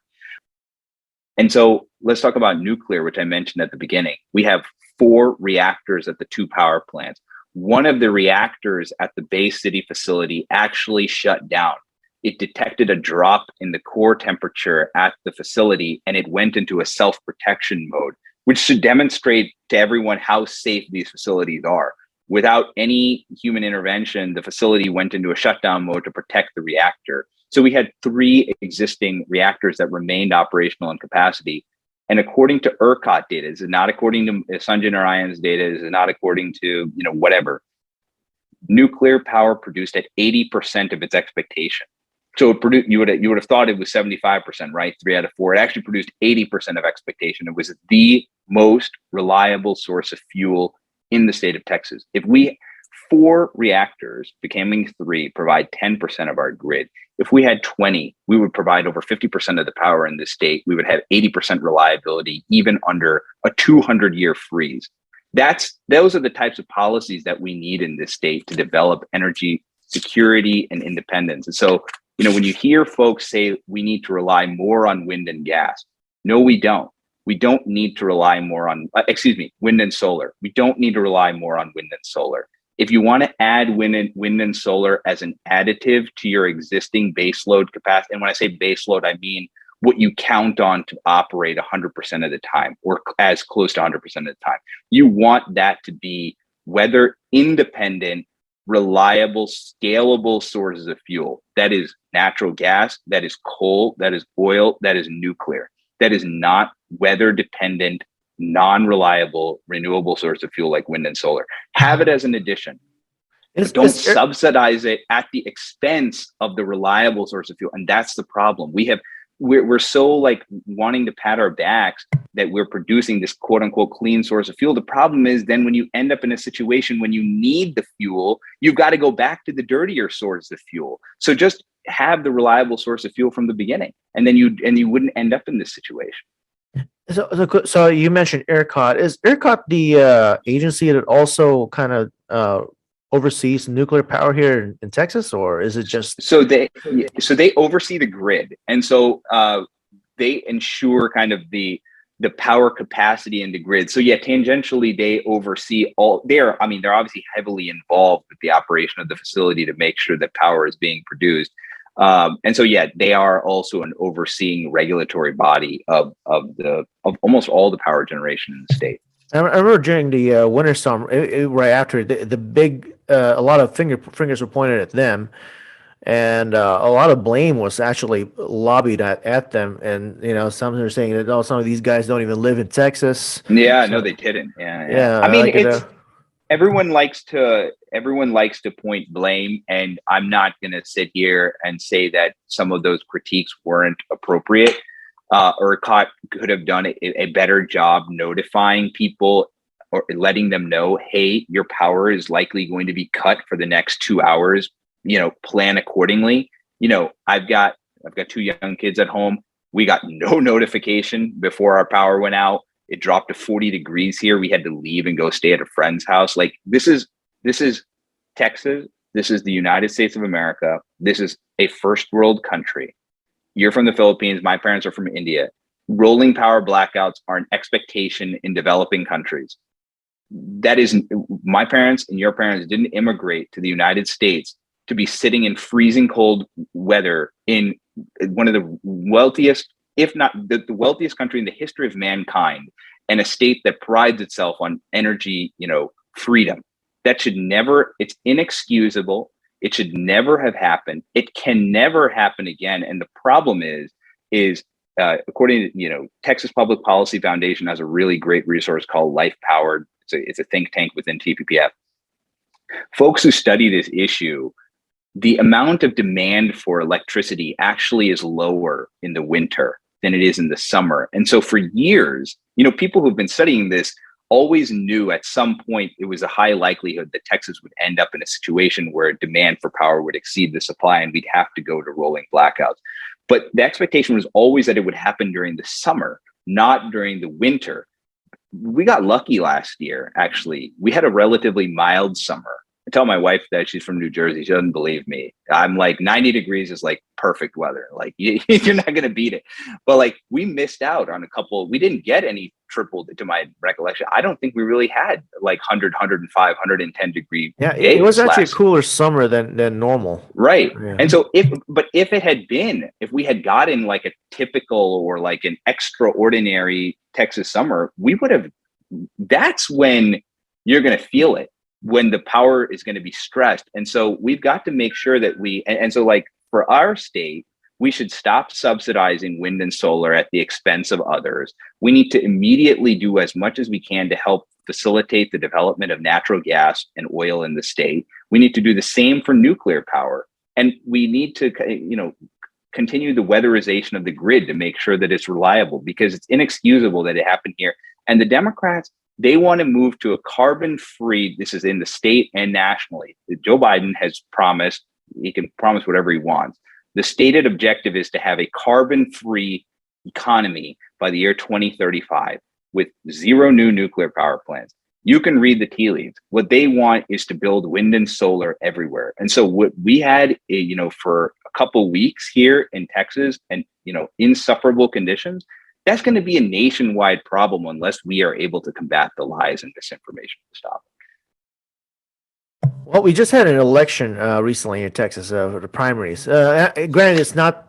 And so let's talk about nuclear, which I mentioned at the beginning. We have 4 reactors at the 2 power plants. One of the reactors at the Bay City facility actually shut down. It detected a drop in the core temperature at the facility, and it went into a self-protection mode, which should demonstrate to everyone how safe these facilities are. Without any human intervention, the facility went into a shutdown mode to protect the reactor. So we had 3 existing reactors that remained operational in capacity. And according to ERCOT data, this is not according to Sanjay Narayan's data, this is not according to, whatever. Nuclear power produced at 80% of its expectation. So you would have thought it was 75%, right? 3 out of 4. It actually produced 80% of expectation. It was the most reliable source of fuel in the state of Texas. If we 4 reactors becoming 3 provide 10% of our grid. If we had 20, we would provide over 50% of the power in the state. We would have 80% reliability, even under a 200-year freeze. Those are the types of policies that we need in this state to develop energy security and independence. And so, when you hear folks say we need to rely more on wind and gas, no, we don't. We don't need to rely more on, wind and solar. We don't need to rely more on wind and solar. If you want to add wind and solar as an additive to your existing baseload capacity, and when I say baseload, I mean what you count on to operate 100% of the time, or as close to 100% of the time. You want that to be weather independent, reliable, scalable sources of fuel. That is natural gas, that is coal, that is oil, that is nuclear. That is not weather dependent, non-reliable, renewable source of fuel like wind and solar. Have it as an addition. But don't subsidize it at the expense of the reliable source of fuel. And that's the problem. We're so like wanting to pat our backs that we're producing this quote unquote clean source of fuel. The problem is then when you end up in a situation when you need the fuel, you've got to go back to the dirtier source of fuel. So just have the reliable source of fuel from the beginning, and then you wouldn't end up in this situation.
So you mentioned ERCOT. Is ERCOT the agency that also kind of oversees nuclear power here in Texas, or is it just?
So they oversee the grid, and so they ensure kind of the power capacity in the grid. So yeah, tangentially they oversee all. They're obviously heavily involved with the operation of the facility to make sure that power is being produced. And so, yeah, they are also an overseeing regulatory body of almost all the power generation in the state.
I remember during the winter storm, right after the big, a lot of fingers were pointed at them, and a lot of blame was actually lobbied at them. And some are saying that some of these guys don't even live in Texas.
Yeah, no, they didn't. Yeah. I mean, everyone likes to point blame, and I'm not going to sit here and say that some of those critiques weren't appropriate. ERCOT could have done a better job notifying people or letting them know, hey, your power is likely going to be cut for the next 2 hours. Plan accordingly. I've got 2 young kids at home. We got no notification before our power went out. It dropped to 40 degrees here. We had to leave and go stay at a friend's house. Like this is Texas. This is the United States of America. This is a first world country. You're from the Philippines. My parents are from India. Rolling power blackouts are an expectation in developing countries. That is, my parents and your parents didn't immigrate to the United States to be sitting in freezing cold weather in one of the wealthiest, if not the wealthiest country in the history of mankind, and a state that prides itself on energy, freedom. That should never, it's inexcusable. It should never have happened. It can never happen again. And the problem is according to, Texas Public Policy Foundation has a really great resource called Life Powered. It's a think tank within TPPF. Folks who study this issue, the amount of demand for electricity actually is lower in the winter than it is in the summer. And so for years, people who've been studying this always knew at some point it was a high likelihood that Texas would end up in a situation where demand for power would exceed the supply and we'd have to go to rolling blackouts. But the expectation was always that it would happen during the summer, not during the winter. We got lucky last year, actually. We had a relatively mild summer. I tell my wife that, she's from New Jersey. She doesn't believe me. I'm like 90 degrees is like perfect weather. Like you're not going to beat it. But like we missed out on a couple. We didn't get any triple, to my recollection. I don't think we really had like 100, 105, 110 degree.
Yeah, it was actually a cooler summer than normal.
Right. Yeah. And so if we had gotten like a typical or like an extraordinary Texas summer, we would have, that's when you're going to feel it, when the power is going to be stressed. And so we've got to make sure that and so like for our state, we should stop subsidizing wind and solar at the expense of others. We need to immediately do as much as we can to help facilitate the development of natural gas and oil in the state. We need to do the same for nuclear power. And we need to, continue the weatherization of the grid to make sure that it's reliable, because it's inexcusable that it happened here. And the Democrats, They want to move to a carbon-free, this is in the state and nationally. Joe Biden has promised, he can promise whatever he wants. The stated objective is to have a carbon-free economy by the year 2035 with zero new nuclear power plants. You can read the tea leaves. What they want is to build wind and solar everywhere. And so what we had, for a couple weeks here in Texas and, insufferable conditions, that's going to be a nationwide problem unless we are able to combat the lies and misinformation to stop.
Well, we just had an election recently in Texas for the primaries. Granted, it's not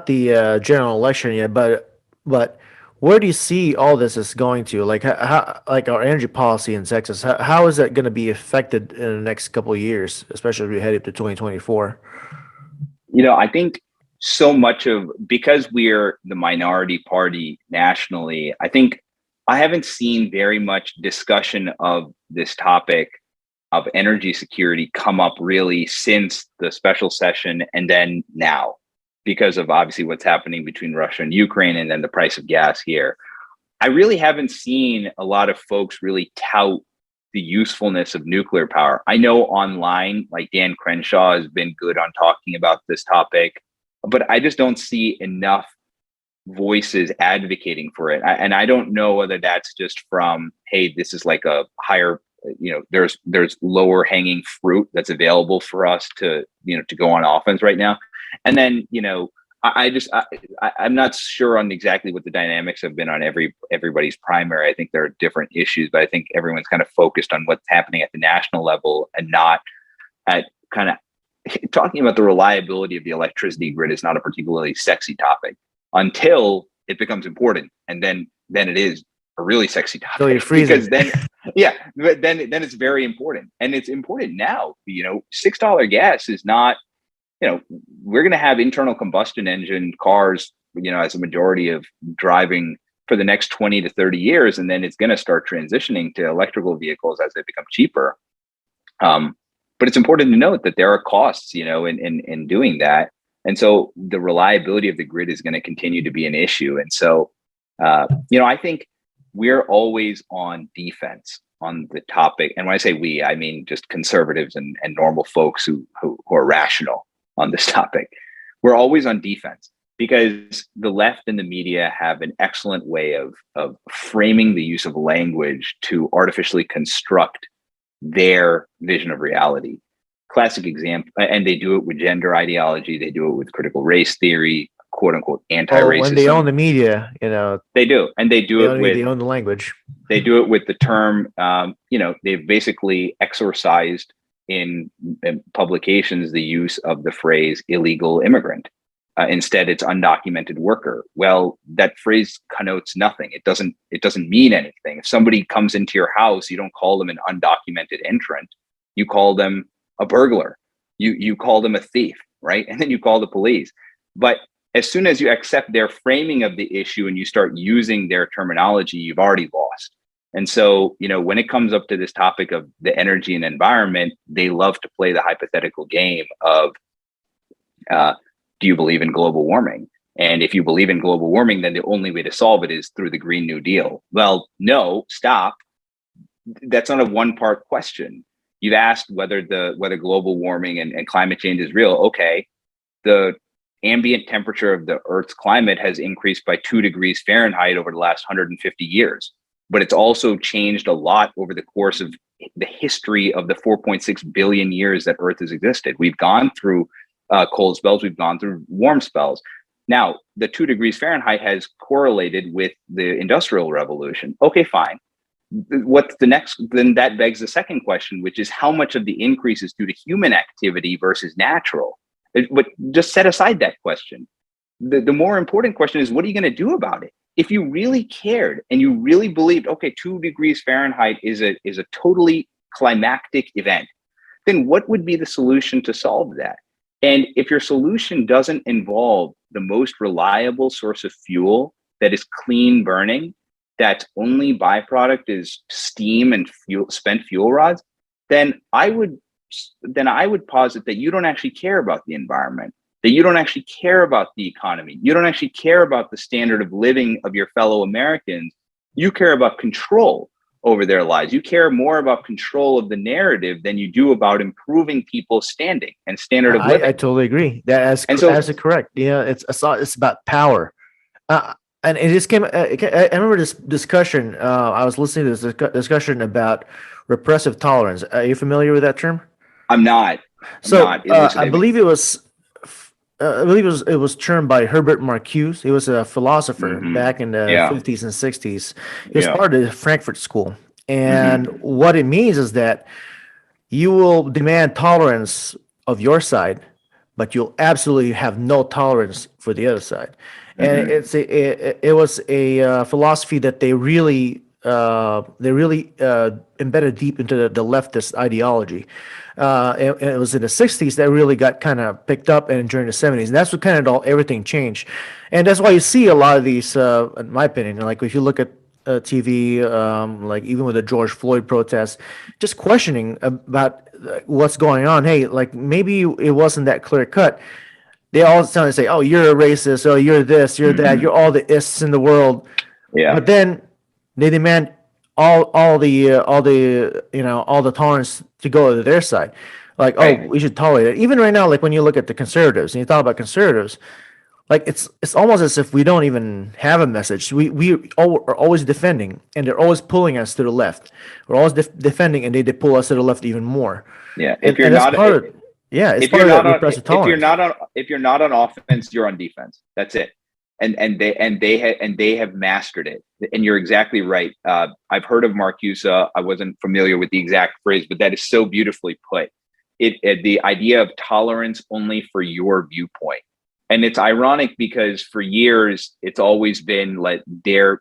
the general election yet, but where do you see all this is going to? Like how like our energy policy in Texas, how is that going to be affected in the next couple of years, especially as we head into 2024?
I think so much of, because we're the minority party nationally, I think I haven't seen very much discussion of this topic of energy security come up really since the special session and then now, because of obviously what's happening between Russia and Ukraine and then the price of gas here. I really haven't seen a lot of folks really tout the usefulness of nuclear power. I know online, like Dan Crenshaw has been good on talking about this topic, but I just don't see enough voices advocating for it. And I don't know whether that's just from, hey, this is like a higher, there's lower hanging fruit that's available for us to go on offense right now. And then, I'm not sure on exactly what the dynamics have been on everybody's primary. I think there are different issues, but I think everyone's kind of focused on what's happening at the national level and not at kind of talking about the reliability of the electricity grid is not a particularly sexy topic until it becomes important. And then it is a really sexy topic.
So you're freezing.
Because then it's very important. And it's important now. $6 gas is not, we're going to have internal combustion engine cars, as a majority of driving for the next 20 to 30 years. And then it's going to start transitioning to electrical vehicles as they become cheaper. But it's important to note that there are costs, in doing that. And so the reliability of the grid is going to continue to be an issue. And so, I think we're always on defense on the topic. And when I say we, I mean just conservatives and normal folks who are rational on this topic. We're always on defense because the left and the media have an excellent way of framing the use of language to artificially construct their vision of reality. Classic example, and they do it with gender ideology, they do it with critical race theory, quote unquote anti-racism.
When they own the media,
they do, and they
own the language.
They do it with the term, they've basically exorcised in publications the use of the phrase illegal immigrant. Instead, it's undocumented worker. Well, that phrase connotes nothing. It doesn't mean anything. If somebody comes into your house, you don't call them an undocumented entrant. You call them a burglar. You call them a thief, right? And then you call the police. But as soon as you accept their framing of the issue and you start using their terminology, you've already lost. And so, when it comes up to this topic of the energy and environment, they love to play the hypothetical game of, do you believe in global warming? And if you believe in global warming, then the only way to solve it is through the Green New Deal. Well, no, stop. That's not a one-part question. You've asked whether global warming and climate change is real. Okay, the ambient temperature of the Earth's climate has increased by 2 degrees Fahrenheit over the last 150 years. But it's also changed a lot over the course of the history of the 4.6 billion years that Earth has existed. We've gone through cold spells, we've gone through warm spells. Now, the 2 degrees Fahrenheit has correlated with the Industrial Revolution. Okay, fine. What's the next? Then that begs the second question, which is how much of the increase is due to human activity versus natural? But just set aside that question. The more important question is, what are you going to do about it? If you really cared and you really believed, okay, 2 degrees Fahrenheit is a totally climactic event, then what would be the solution to solve that? And if your solution doesn't involve the most reliable source of fuel that is clean burning, that's only byproduct is steam and spent fuel rods, then I would posit that you don't actually care about the environment, that you don't actually care about the economy, you don't actually care about the standard of living of your fellow Americans. You care about control. over their lives. You care more about control of the narrative than you do about improving people's standing and standard of living.
I totally agree. That's correct. Yeah, it's about power. And it just came. I remember this discussion. I was listening to this discussion about repressive tolerance. Are you familiar with that term?
I'm not.
I believe it was. It was termed by Herbert Marcuse. He was a philosopher back in the 50s and 60s. He was part of the Frankfurt School, and what it means is that you will demand tolerance of your side, but you'll absolutely have no tolerance for the other side. And it was a philosophy that they really embedded deep into the leftist ideology. And it was in the 60s that really got kind of picked up, and during the 70s, and that's what kind of everything changed. And that's why you see a lot of these, in my opinion, like if you look at TV, like even with the George Floyd protests, just questioning about what's going on. Hey, like maybe it wasn't that clear cut. They all sound to say, "Oh, you're a racist. Oh, you're this. You're that. You're all the ists in the world."
Yeah.
But then they demand all the tolerance to go to their side. Like, oh, we should tolerate it. Even right now, like when you look at the conservatives and you talk about conservatives, like it's almost as if we don't even have a message. We are always defending, and they're always pulling us to the left. We're always defending, and they pull us to the left even more.
Yeah.
If you're not, it's part of repressive tolerance.
If you're not on offense, you're on defense. That's it. And they have mastered it. And you're exactly right. I've heard of Marcuse. I wasn't familiar with the exact phrase, but that is so beautifully put. The idea of tolerance only for your viewpoint. And it's ironic because for years it's always been like the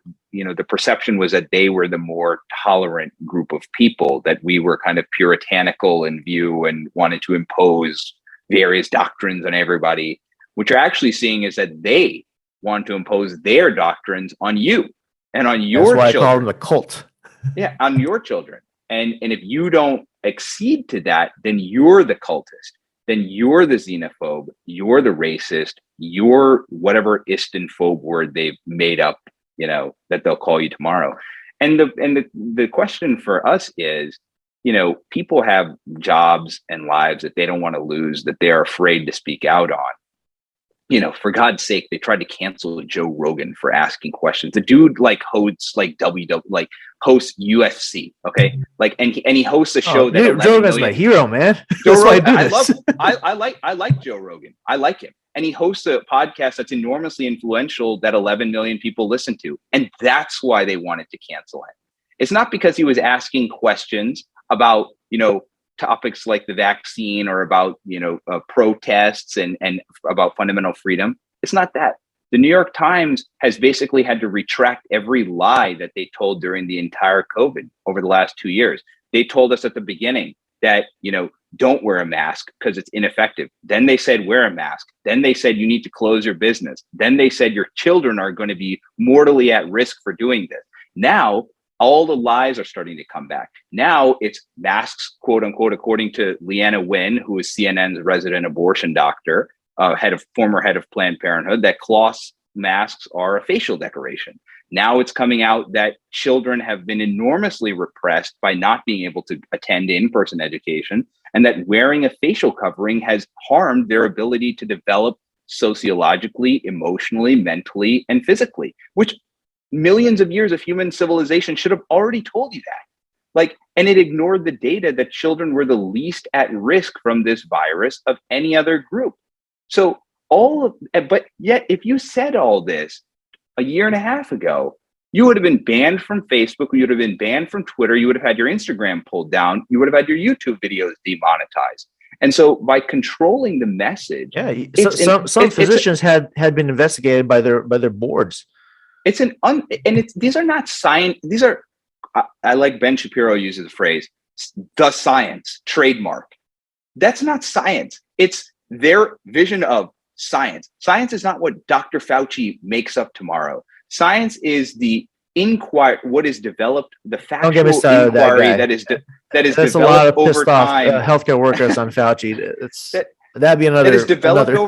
perception was that they were the more tolerant group of people, that we were kind of puritanical in view and wanted to impose various doctrines on everybody. What you're actually seeing is that they want to impose their doctrines on you and on your children.
That's why I call them a cult.
Yeah, on your children. And if you don't accede to that, then you're the cultist. Then you're the xenophobe, you're the racist, you're whatever istophobe word they've made up, that they'll call you tomorrow. And the question for us is, people have jobs and lives that they don't want to lose, that they're afraid to speak out on. For God's sake, they tried to cancel Joe Rogan for asking questions. The dude hosts hosts UFC, okay? And he hosts a show that
Joe Rogan's my hero, man.
Joe Rogan, I like Joe Rogan. I like him. And he hosts a podcast that's enormously influential that 11 million people listen to. And that's why they wanted to cancel him. It's not because he was asking questions about, topics like the vaccine or about, protests and about fundamental freedom. It's not that. The New York Times has basically had to retract every lie that they told during the entire COVID over the last 2 years. They told us at the beginning that, don't wear a mask because it's ineffective. Then they said, wear a mask. Then they said, you need to close your business. Then they said, your children are going to be mortally at risk for doing this. Now, all the lies are starting to come back. Now it's masks, quote unquote, according to Leanna Wen, who is CNN's resident abortion doctor, former head of Planned Parenthood, that cloth masks are a facial decoration. Now it's coming out that children have been enormously repressed by not being able to attend in-person education, and that wearing a facial covering has harmed their ability to develop sociologically, emotionally, mentally, and physically, which millions of years of human civilization should have already told you that. And it ignored the data that children were the least at risk from this virus of any other group. So but yet if you said all this a year and a half ago, you would have been banned from Facebook, you would have been banned from Twitter, you would have had your Instagram pulled down, you would have had your YouTube videos demonetized. And so by controlling the message,
some physicians had been investigated by their boards.
These are not science. These are, I like Ben Shapiro uses the phrase, the science trademark. That's not science. It's their vision of science. Science is not what Dr. Fauci makes up tomorrow. Science is what is developed, the factual inquiry that is
There's
developed
a lot of
over
pissed off
time.
healthcare workers on Fauci. That'd be another.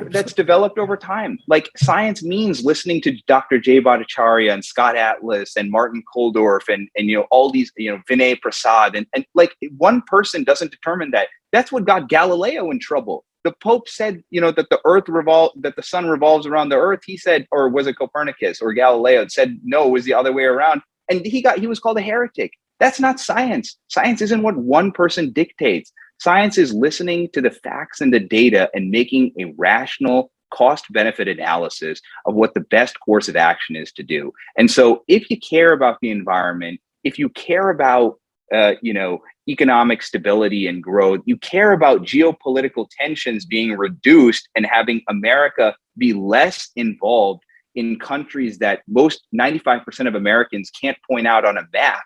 That's developed over time. Like science means listening to Dr. Jay Bhattacharya and Scott Atlas and Martin Kulldorff and all these, Vinay Prasad and like one person doesn't determine that. That's what got Galileo in trouble. The Pope said, that the sun revolves around the earth. He said, or was it Copernicus or Galileo said, no, it was the other way around. And he was called a heretic. That's not science. Science isn't what one person dictates. Science is listening to the facts and the data and making a rational cost-benefit analysis of what the best course of action is to do. And so if you care about the environment, if you care about, economic stability and growth, you care about geopolitical tensions being reduced and having America be less involved in countries that most 95% of Americans can't point out on a map,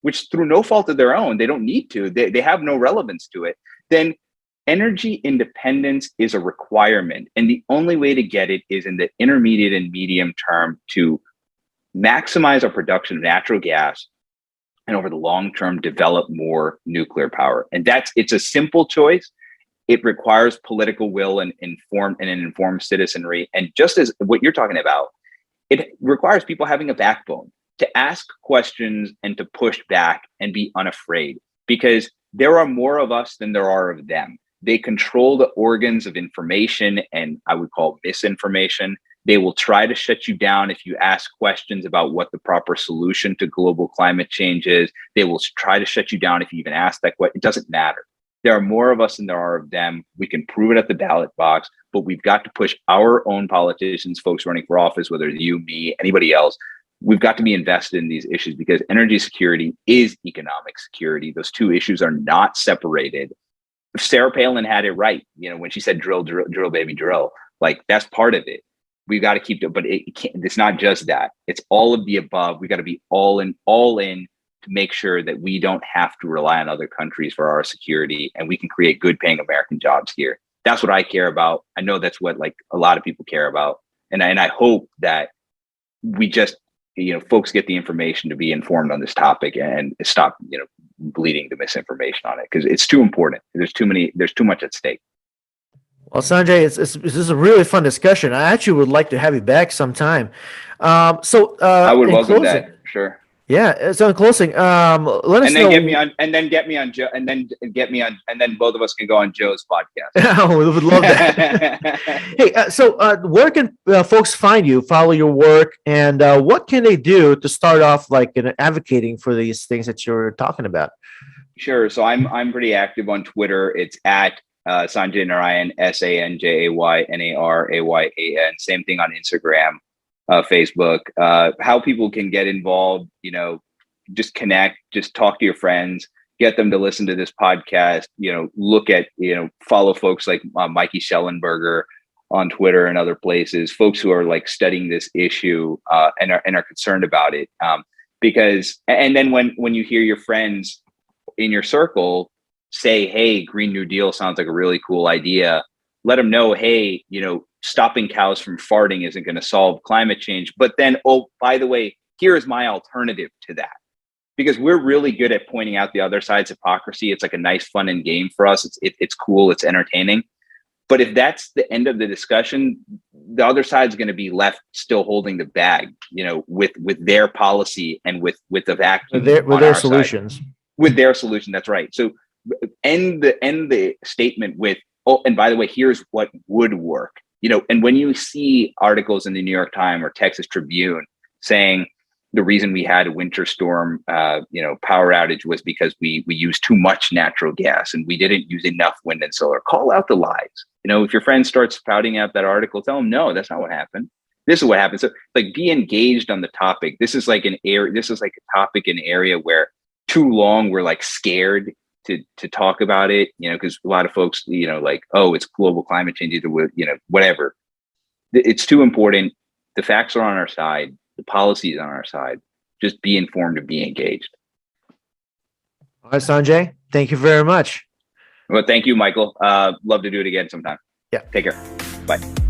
which through no fault of their own, they don't need to, they have no relevance to it, then energy independence is a requirement. And the only way to get it is in the intermediate and medium term to maximize our production of natural gas and over the long term, develop more nuclear power. And it's a simple choice. It requires political will and an informed citizenry. And just as what you're talking about, it requires people having a backbone to ask questions and to push back and be unafraid, because there are more of us than there are of them. They control the organs of information and I would call misinformation. They will try to shut you down if you ask questions about what the proper solution to global climate change is. They will try to shut you down if you even ask that question. It doesn't matter. There are more of us than there are of them. We can prove it at the ballot box, but we've got to push our own politicians, folks running for office, whether it's you, me, anybody else. We've got to be invested in these issues because energy security is economic security. Those two issues are not separated. Sarah Palin had it right, when she said drill, drill, drill, baby, drill. Like that's part of it. We've got to keep it, but it's not just that. It's all of the above. We got to be all in to make sure that we don't have to rely on other countries for our security and we can create good paying American jobs here. That's what I care about. I know that's what like a lot of people care about. And I hope that we just, folks get the information to be informed on this topic and stop, bleeding the misinformation on it because it's too important. There's too much at stake.
Well, Sanjay, this is a really fun discussion. I actually would like to have you back sometime. I
would welcome that. Sure.
Yeah. So in closing, let us know.
Get me on, and then get me on Joe, and then both of us can go on Joe's podcast.
We would love that. Hey, so where can folks find you, follow your work, and what can they do to start off like advocating for these things that you're talking about?
Sure. So I'm pretty active on Twitter. It's at Sanjay Narayan, SanjayNarayan. Same thing on Instagram, Facebook. How people can get involved, just connect, just talk to your friends, get them to listen to this podcast, look at, follow folks like Mikey Schellenberger on Twitter and other places, folks who are like studying this issue and are concerned about it. And then when you hear your friends in your circle say, hey, Green New Deal sounds like a really cool idea, let them know, hey, stopping cows from farting isn't going to solve climate change. But then, oh, by the way, here is my alternative to that. Because we're really good at pointing out the other side's hypocrisy. It's like a nice fun and game for us. It's cool. It's entertaining. But if that's the end of the discussion, the other side's going to be left still holding the bag, with their policy and with the vacuum
with their solutions.
Side. With their solution, that's right. So end the statement with, oh, and by the way, here's what would work. And when you see articles in the New York Times or Texas Tribune saying the reason we had a winter storm, power outage was because we used too much natural gas and we didn't use enough wind and solar, call out the lies. If your friend starts spouting out that article, tell them, no, that's not what happened. This is what happened. So like be engaged on the topic. This is like a topic, an area where too long we're like scared to talk about it, because a lot of folks, like, oh, it's global climate change, either with, whatever. It's too important. The facts are on our side. The policy is on our side. Just be informed and be engaged.
All right, Sanjay, thank you very much.
Well, thank you, Michael. Love to do it again sometime.
Yeah.
Take care. Bye.